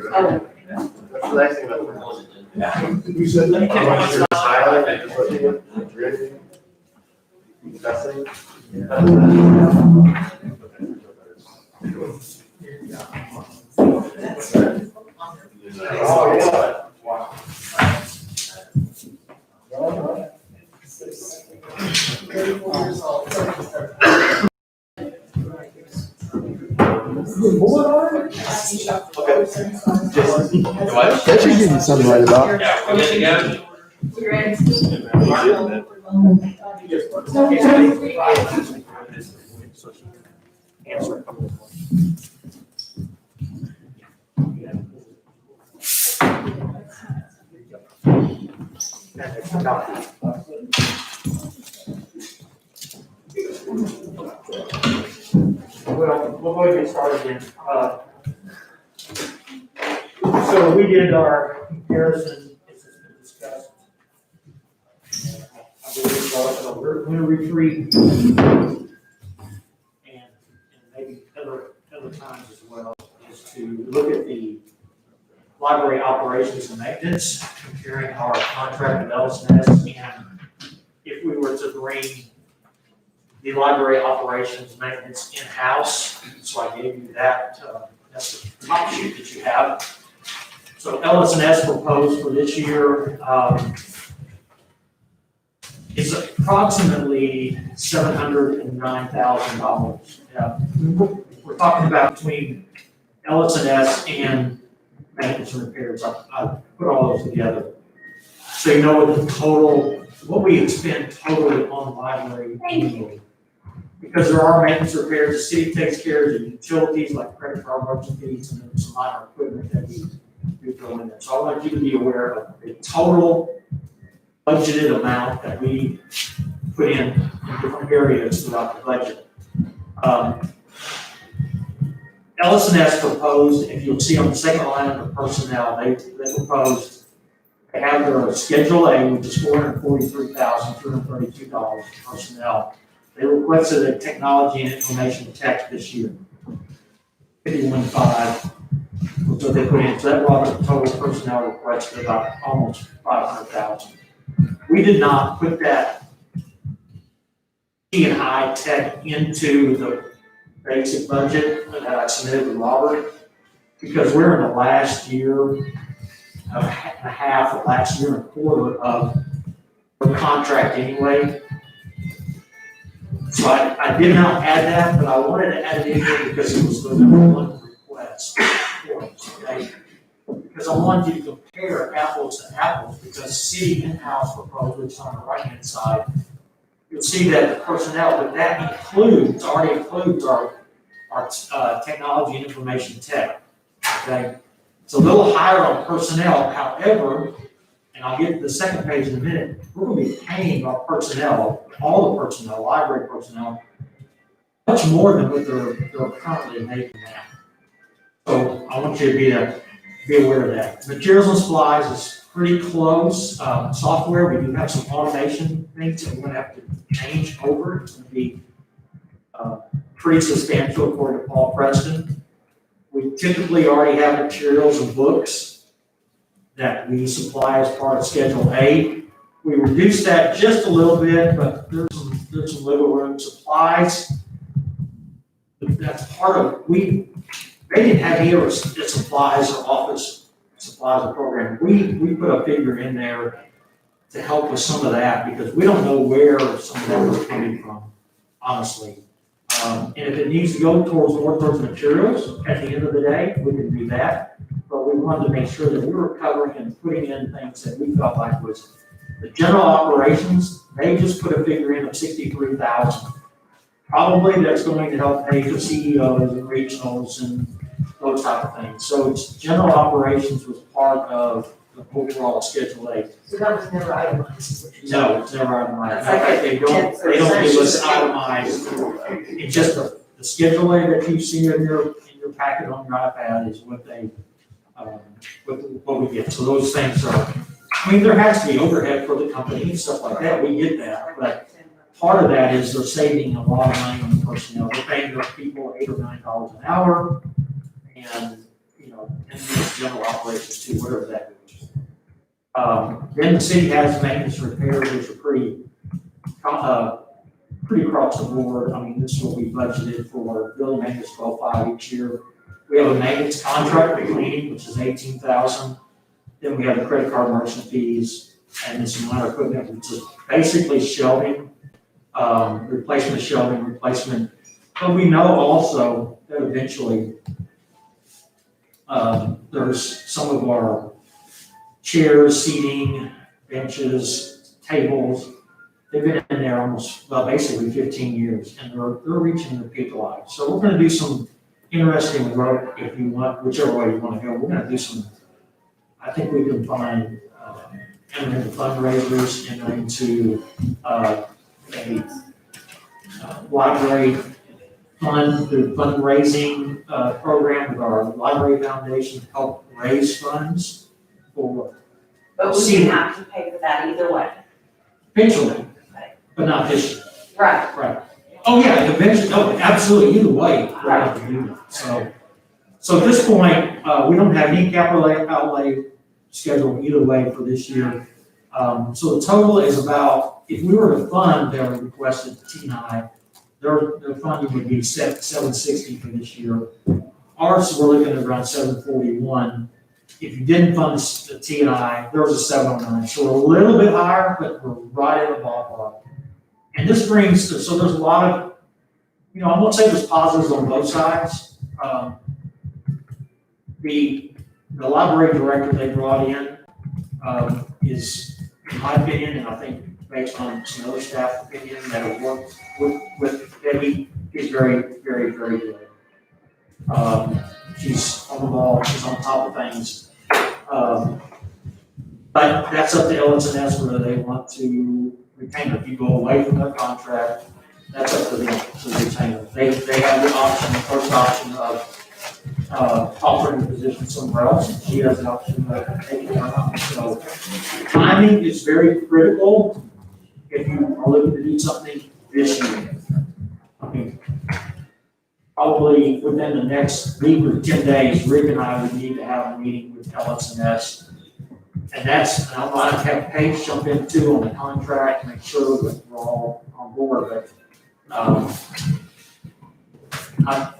nice thing about the. You said that? You're silent, just looking at really discussing. Oh, yeah. Wow. What? That should give you something to write about. Yeah, we're good to go? We're in. Answer a couple of questions. Well, we'll go ahead and get started then. So we did our comparison, as has been discussed. I believe it's brought up at a winter retreat. And maybe other times as well, is to look at the library operations and maintenance, comparing our contract with LSNS, and if we were to bring the library operations maintenance in-house. So I gave you that, that's the top sheet that you have. So LSNS proposed for this year, is approximately $709,000. We're talking about between LSNS and maintenance and repairs. I put all those together. So you know what the total, what we expend totally on the library annually. Because there are maintenance repairs, the city takes care of the utilities like credit card merchant fees and then some minor equipment that we throw in there. So I want you to be aware of the total budgeted amount that we put in different areas throughout the budget. LSNS proposed, if you'll see on the second line under personnel, they proposed, they have their Schedule A, which is $443,232 personnel. They requested a technology and information tech this year, 51.5, was what they put in. So that brought the total personnel request to about almost 500,000. We did not put that E&I tech into the basic budget that I submitted to Robert, because we're in the last year and a half, or last year and a quarter of the contract anyway. So I did not add that, but I wanted to add it in here because it was the number one request for us, okay? Because I wanted you to compare apples to apples, because city in-house proposal, which is on the right-hand side, you'll see that the personnel, but that includes, already includes our technology and information tech, okay? It's a little higher on personnel, however, and I'll get to the second page in a minute, we're gonna be paying our personnel, all the personnel, library personnel, much more than what they're currently making now. So I want you to be aware of that. Materials and supplies is pretty close. Software, we do have some automation things that we're gonna have to change over. It's gonna be pretty substantial according to Paul Preston. We typically already have materials and books that we supply as part of Schedule A. We reduced that just a little bit, but there's some wiggle room. Supplies, that's part of, they didn't have here supplies or office supplies or program. We put a figure in there to help with some of that, because we don't know where some of that was coming from, honestly. And if it needs to go more towards materials at the end of the day, we can do that. But we wanted to make sure that we were covering and putting in things that we felt like was the general operations. They just put a figure in of 63,000. Probably that's going to help pay for CEOs and regionals and those type of things. So it's general operations was part of the overall Schedule A. So that was never itemized. No, it's never itemized. That's like They don't give us itemized. It's just the Schedule A that you see in your packet on your iPad is what they, what we get. So those things are, I mean, there has to be overhead for the company and stuff like that. We get that, but part of that is they're saving a lot of money on the personnel. They're paying their people $8 or $9 an hour, and and these general operations too, whatever that is. Then the city has maintenance and repairs, which are pretty across the board. I mean, this is what we budgeted for building maintenance 12.5 each year. We have a maintenance contract with cleaning, which is 18,000. Then we have the credit card merchant fees, and then some minor equipment, which is basically shelving, replacement of shelving, replacement But we know also that eventually, there's some of our chairs, seating, benches, tables, they've been in there almost, well, basically 15 years, and they're reaching their peak life. So we're gonna do some interesting work, if you want, whichever way you wanna go, we're gonna do some, I think we can find, enter into fundraisers, enter into, a library fundraising, program with our library foundation to help raise funds for But we didn't have to pay for that either way. eventually, but not this year. Right. Right. Oh, yeah, eventually, no, absolutely, either way, we'll have to do that. So at this point, we don't have any capital outlay scheduled either way for this year. So the total is about, if we were to fund their requested T&I, their funding would be $760 for this year. Ours, we're looking at around $741. If you didn't fund the T&I, there was a $709. So we're a little bit higher, but we're right in the ballpark. And this brings, so there's a lot of, I won't say there's positives on both sides. The library director they brought in is, in my opinion, and I think based on some other staff opinion that have worked with Debbie, is very, very, very good. She's on the ball, she's on top of things. But that's up to LS&S whether they want to retain her. If you go away from their contract, that's up to them to retain her. They have the option, the first option of offering the position somewhere else, and she has the option of taking her on. So timing is very critical if you are looking to do something this year. I mean, probably within the next week or 10 days, Rick and I would need to have a meeting with LS&S. And I might have Paige jump in too on the contract, make sure that we're all on board, but,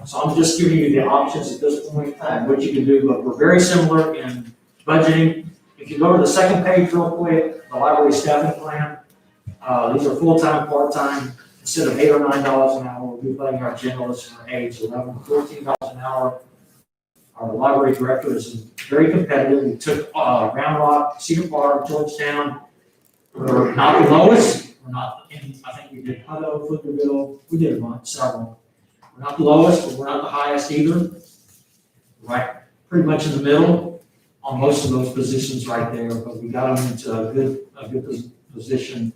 so I'm just giving you the options at this point, what you can do, but we're very similar in budgeting. If you go to the second page real quick, the library staffing plan, these are full-time, part-time, instead of $8 or $9 an hour, we'll be paying our generalists and our aides $11, $14 an hour. Our library director is very competitive. We took Round Rock, Cedar Park, Georgetown. We're not the lowest. We're not, I think we did Hutto, Pflugerville. We did a bunch, several. We're not the lowest, but we're not the highest either. Right, pretty much in the middle on most of those positions right there. But we got them into a good position.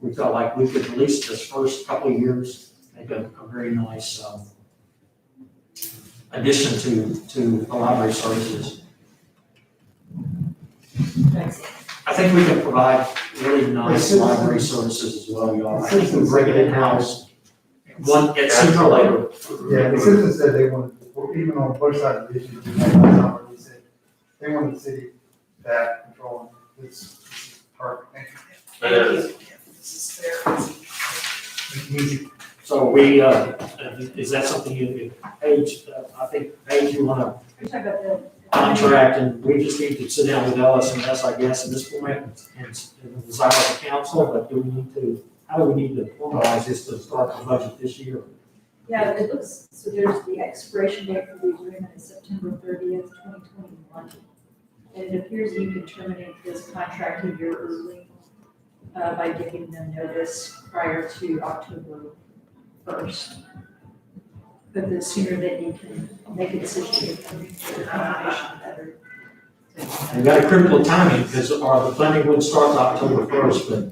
We felt like we could at least this first couple of years make a very nice addition to the library services. I think we can provide really nice library services as well, y'all. I think we bring it in-house, it's sooner or later. Yeah, the citizens said they wanted, even on both sides of the issue, they said they wanted the city to have control of this part. Thank you. So we, is that something you, Paige, I think, Paige, you wanna You're talking about the. contract, and we just need to sit down with LS&S, I guess, at this point, and desire of the council, but how do we need to formalize this to start the budget this year? Yeah, it looks, so there's the expiration date for the agreement is September 30th, 2021. And it appears you can terminate this contract a year early by giving them notice prior to October 1st. But the sooner that you can make a decision, the confirmation better. We got a critical timing, because the funding would start October 1st, but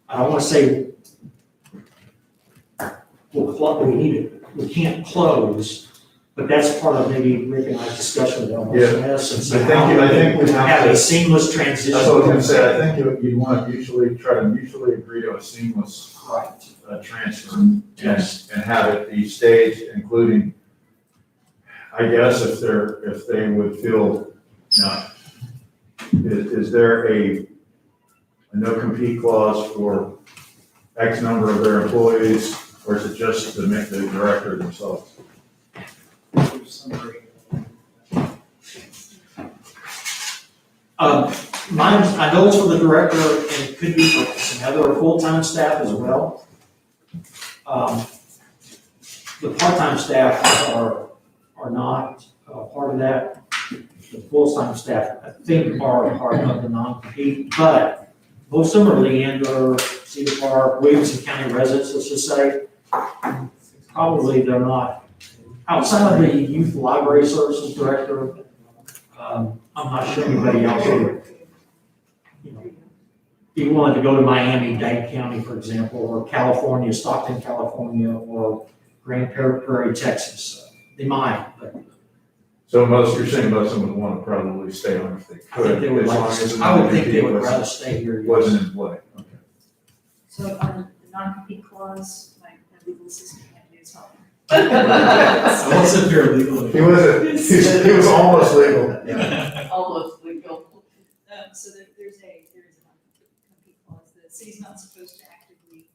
I don't wanna say we need it, we can't close, but that's part of maybe Rick and I's discussion with LS&S, and so I think we have have a to, seamless transition. that's what I was gonna say, I think you want to try to mutually agree to a seamless transfer. Yes. And have it be staged, including, I guess, if they would feel, is there a no compete clause for X number of their employees, or is it just the director themselves? I know it's for the director, and it could be for some other full-time staff as well. the part-time staff are not part of that. The full-time staff, I think, are part of the non-compete, but most of them are Leander, Cedar Park, Williamson County residents, let's just say. Probably they're not, outside of the youth library services director, I'm not sure anybody else would, you know, be willing to go to Miami-Dade County, for example, or California, Stockton, California, or Grand Prairie, Texas. They might, but So you're saying most of them would want to probably stay on if they I think could, they would as like, long as the I would think they would non-compete rather stay here. yes. wasn't in play. Okay. So on the non-compete clause, my legal assistant can't do his help. I wasn't paralegal. He was almost legal. Almost legal. So there is a non-compete clause. The city's not supposed to actively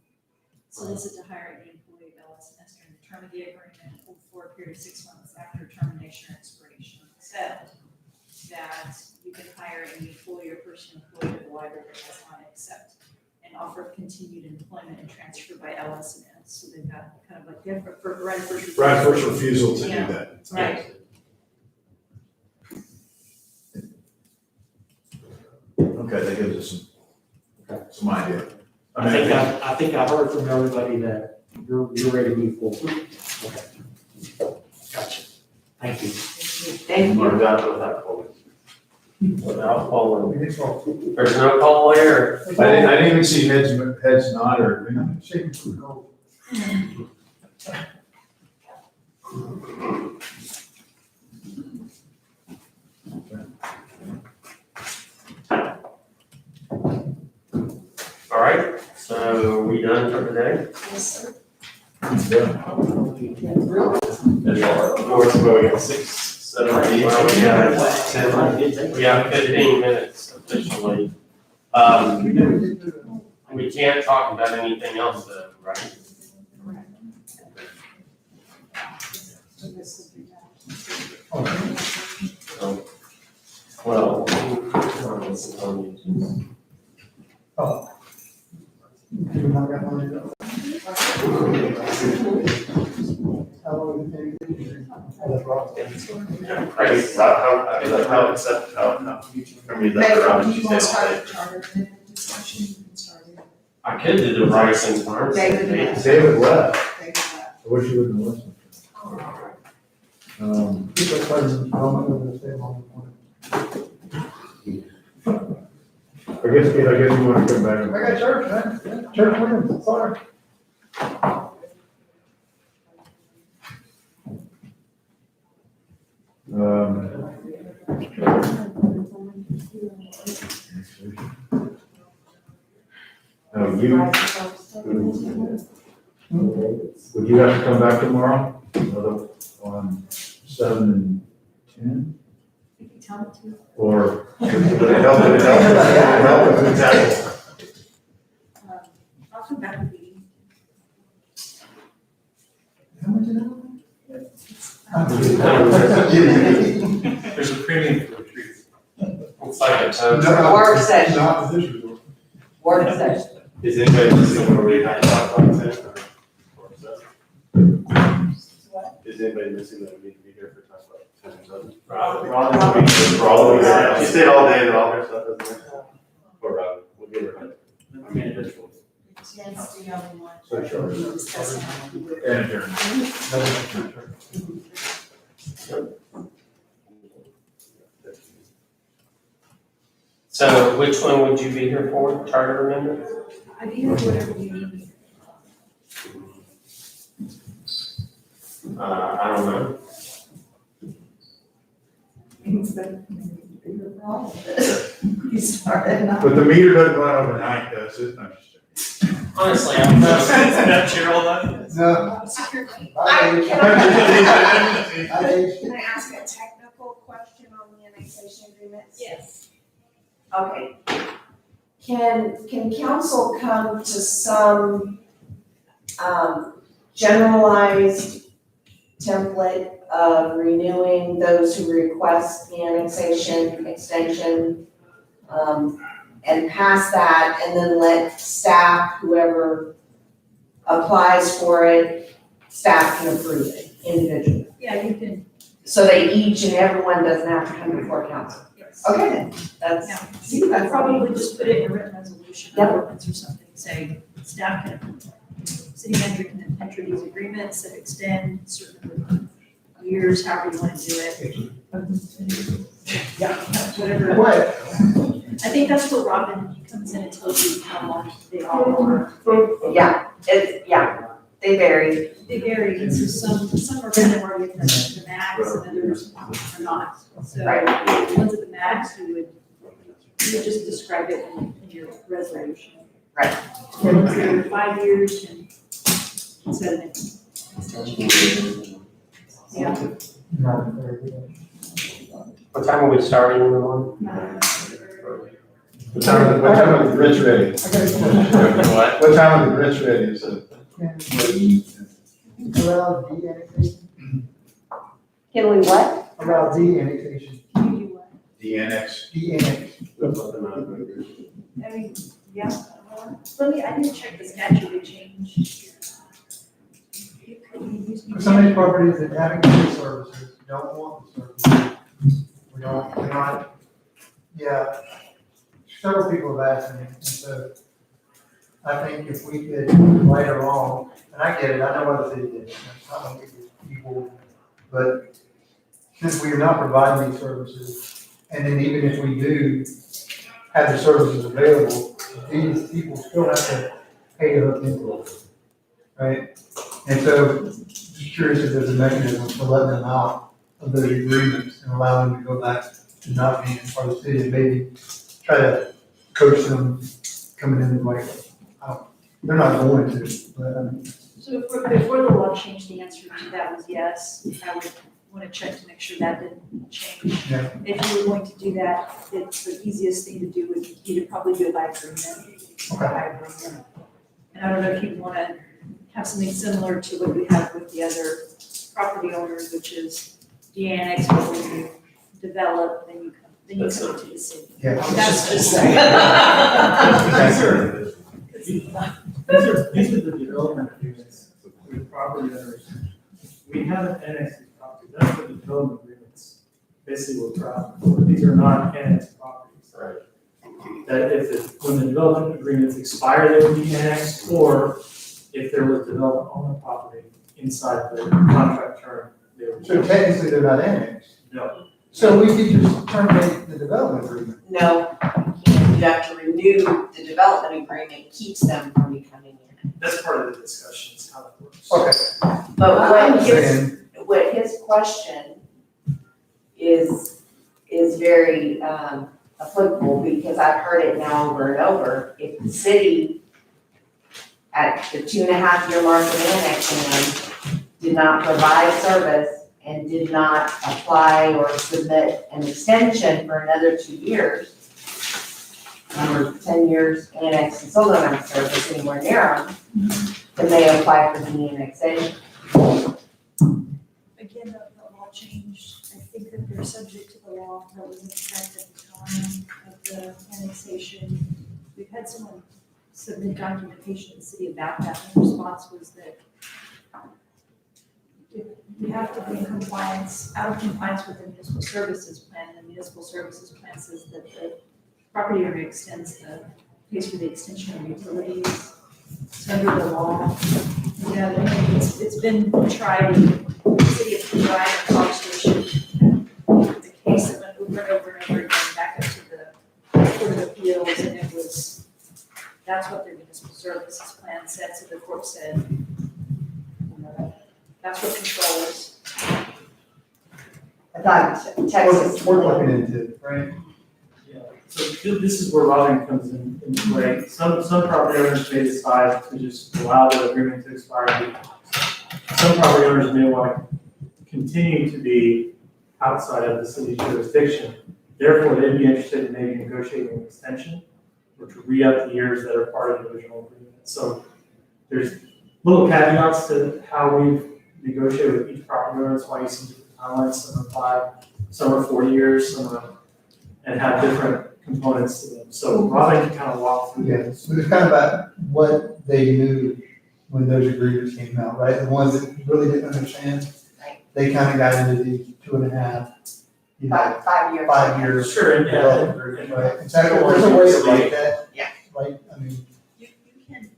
solicit to hire any employee of LSNS during the term of the agreement or for a period of 6 months after termination or expiration. Except that you can hire any employee or person employed at the library that does not accept an offer of continued employment and transfer by LSNS. So they've got kind of like different, right of first refusal. Right of first refusal to do Yeah. that. Right. Okay, that gives us some idea. I think I heard from everybody that you're ready to move forward. Okay. Gotcha. Thank you. Thank you. We're done with that poll. Without calling, We need to- there's no call here. I didn't even see heads nod or, you know. Shaking some gold. All right, so we done for today? Yes, sir. Or we got 6, 7, 8, Well, we got 10. We have 15 minutes officially. We can't talk about anything else though, right? So, well, You not got money though. How long did it take you? That's right. yeah, price, how accept, I mean, that's around, she said all day. I could do the pricing first. David left. I wish he wouldn't listen. People are starting to over the same on I guess you want to come back. I got church, man. Yeah, church women's, sorry. No, would you have to come back tomorrow? On 7 and 10? If you tell me to. Or? Would it help if we tackle? I'll come back with you. How much is that? There's a premium for retreats. It's like a time. Work session. Not for this resort. Work session. Is anybody listening where we had to talk about this? Is anybody missing that we need to be here for talk about 10 Probably. For all of us. She stayed all day and all her stuff, isn't it? Or Robin, we'll give her a. I mean, it is. That's the only one. So sure. We discussed it. And adjourn. So which one would you be here for, charter amendment? I'd be here for whatever you need me. I don't know. You started. But the meter doesn't run overnight, does it? No, just kidding. Honestly, I don't know. That chair all that? No. Security. Can I ask a technical question on the annexation agreements? Yes. Okay. Can council come to some, generalized template of renewing those who request the annexation extension? And pass that and then let staff, whoever applies for it, staff can approve it individually. Yeah, you can, So they each and everyone doesn't have to come before council. yes. Okay, then, that's, Yeah. see, You could that's probably just put it in a written resolution Yep. or ordinance or something, say, staff can, city manager can enter these agreements that extend certain years, however you want to do it. Yeah. Whatever. What? I think that's what Robin, he comes in and tells you how long they all are. yeah, they vary. They vary, and so some are kind of already at the max and others are not. So the ones at the max, you would just describe it in your resolution. Right. The ones that are 5 years and set an extension. Yeah. What time are we starting in the morning? What time are the grits ready? I got a question. What? What time are the grits ready, so? Can we allow de-annexation? Can we what? Allow de-annexation, You do what? The annex. de-annex. I mean, yeah, I didn't check the statute, they changed. You For some of these properties that haven't given services, don't want the services, we're not, yeah. Several people have asked me, and so I think if we could right or wrong, and I get it, I know why the city did it, I don't think it's people, but since we are not providing these services, and then even if we do have the services available, these people still have to pay to hook into it, right? And so, just curious if there's a mechanism for letting them out of those agreements and allowing them to go back to not being part of the city, and maybe try to coach them coming in like, they're not going to, but So before the law changed, the answer to that was yes. I would want to check to make sure that didn't change. Yeah. If you were going to do that, it's the easiest thing to do would be to probably do it by agreement. By agreement. And I don't know if you'd want to have something similar to what we have with the other property owners, which is de-annex, but when you develop, then you come to the city. yeah. That's just. These are the development agreements with property owners. We haven't annexed these properties, that's what the development agreements basically will try. These are not annexed properties. Right. That when the development agreements expire, they will be annexed, or if there was development on the property inside the contract term, they would. So technically, they're not annexed. No. So we could just terminate the development agreement. No, you can't. You have to renew the development agreement, keeps them from becoming in. That's part of the discussion, is how it works. Okay. But And what his question is very applicable, because I've heard it now over and over. If the city, at the 2.5 year mark of annexing them, did not provide service and did not apply or submit an extension for another 2 years, or 10 years annexed and still don't have service anywhere near them, then they apply for the annexation. Again, the law changed. I think that they're subject to the law that was in effect at the time of the annexation. We've had someone submit documentation to the city about that, and the response was that we have to be in compliance, out of compliance with the municipal services plan. The municipal services plan says that the property owner pays for the extension of utilities. It's under the law. Yeah, it's been tried in the city of Bryan and College Station. The case that went over and over and over again back up to the Court of Appeals, and it was, that's what the municipal services plan said, so the court said, you know, that's what control is. I thought Texas. we're looking into it, right? Yeah, so this is where routing comes into play. Some property owners may decide to just allow the agreement to expire. Some property owners may want to continue to be outside of the city's jurisdiction. Therefore, they'd be interested in maybe negotiating an extension or to re-up the years that are part of the original agreement. So there's little caveats to how we've negotiated with each property owner. That's why you see different timelines. Some are 5, some are 40 years, some are, and have different components to them. So Robin can kind of walk through Yeah, this. so it's kind of about what they knew when those agreements came out, right? The ones that really didn't understand, Right. they kind of got into the 2.5, you know, 5 years. 5 years. Sure, and, development, right? And so there's a way to write that. Yeah. Right, I mean, You can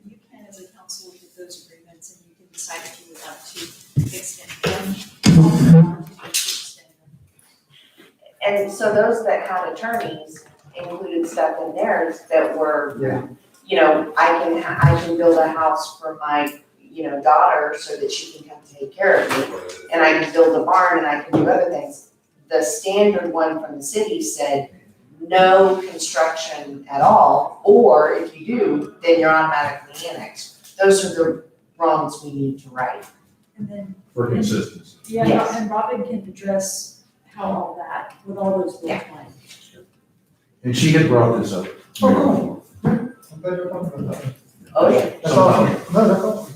as a council look at those agreements and you can decide if you would like to extend them or to extend them. And so those that had attorneys included stuff in theirs that were, Yeah. you know, I can build a house for my, you know, daughter so that she can come take care of me. And I can build a barn and I can do other things. The standard one from the city said, no construction at all, or if you do, then you're automatically annexed. Those are the wrongs we need to right. And then, For consistency. yeah, Yes. and Robin can address how all that, with all those bullet points. And she had brought this up. Oh, I'm glad you're talking about that. Oh, yeah. That's awesome. No, that's awesome.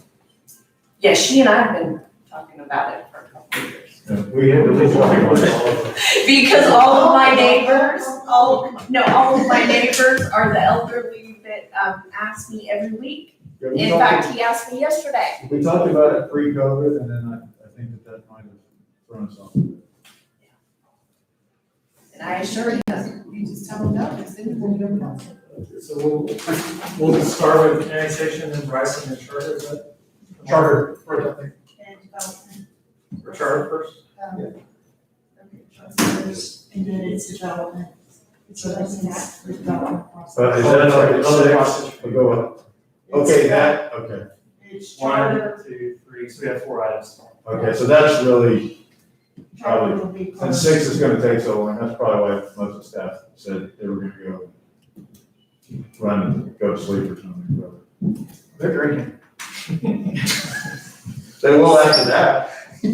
Yeah, she and I have been talking about it for a couple of years. Yeah, we had at least one of them. Because all of my neighbors, all of my neighbors are the elderly that, ask me every week. Yeah, we In talked- fact, he asked me yesterday. We talked about it pre-COVID, and then I think that might have thrown us off. And I assured him, You just tell them no, they said you won't do it. So we'll start with annexation and Bryson and charter, is that? Charter, first, I think. And development, Or charter first? okay, first, and then it's development. So that's next for development process. But is that like a Another six? process. We'll go up. Okay, that, okay, It's charter, 1, 2, 3, so we have 4 items. okay, so that's really, charter will be and closed. 6 is gonna take so long, that's probably why most of the staff said they were gonna go run and go to sleep or something, but. They're drinking. They will after that. So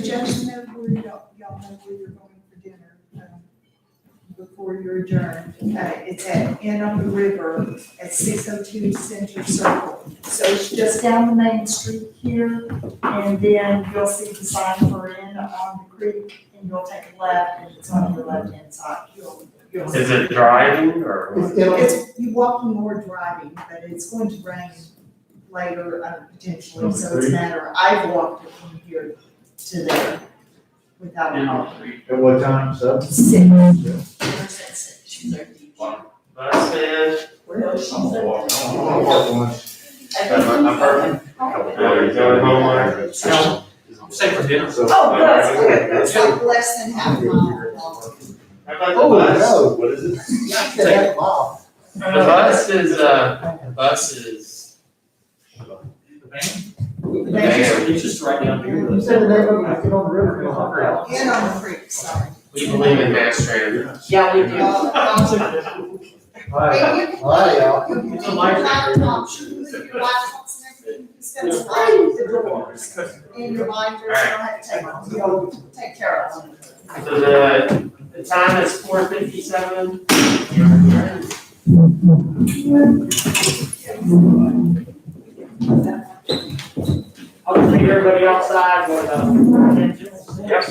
just know where y'all know where you're going for dinner, before you're adjourned. It's at Inn on the River at 602 Center Circle. So it's just down the main street here, and then you'll see the sign for Inn on the creek, and you'll take a left, and it's on your left-hand side. You'll see. Is it driving or what? It's, you walking or driving, but it's going to rain later, potentially, so it's a matter, I've walked it from here to there without a problem. At what time, 7? 6. She's our teacher. Bus man. Well, she's I'm gonna walk once. I'm perfect. You're going home, Say for dinner. So- Oh, that's good, that's like less than half a mile. How about the bus? What is it? The bus is. It's just right down here. You said the neighborhood, get on the river, get on the river. In on the creek, sorry. We believe in mass transit. yeah, we do. Hi, y'all. It's a life. And your binders, you don't have to take them, you'll take care of them. So the time is 4:57. I'll just leave everybody outside with, Yep.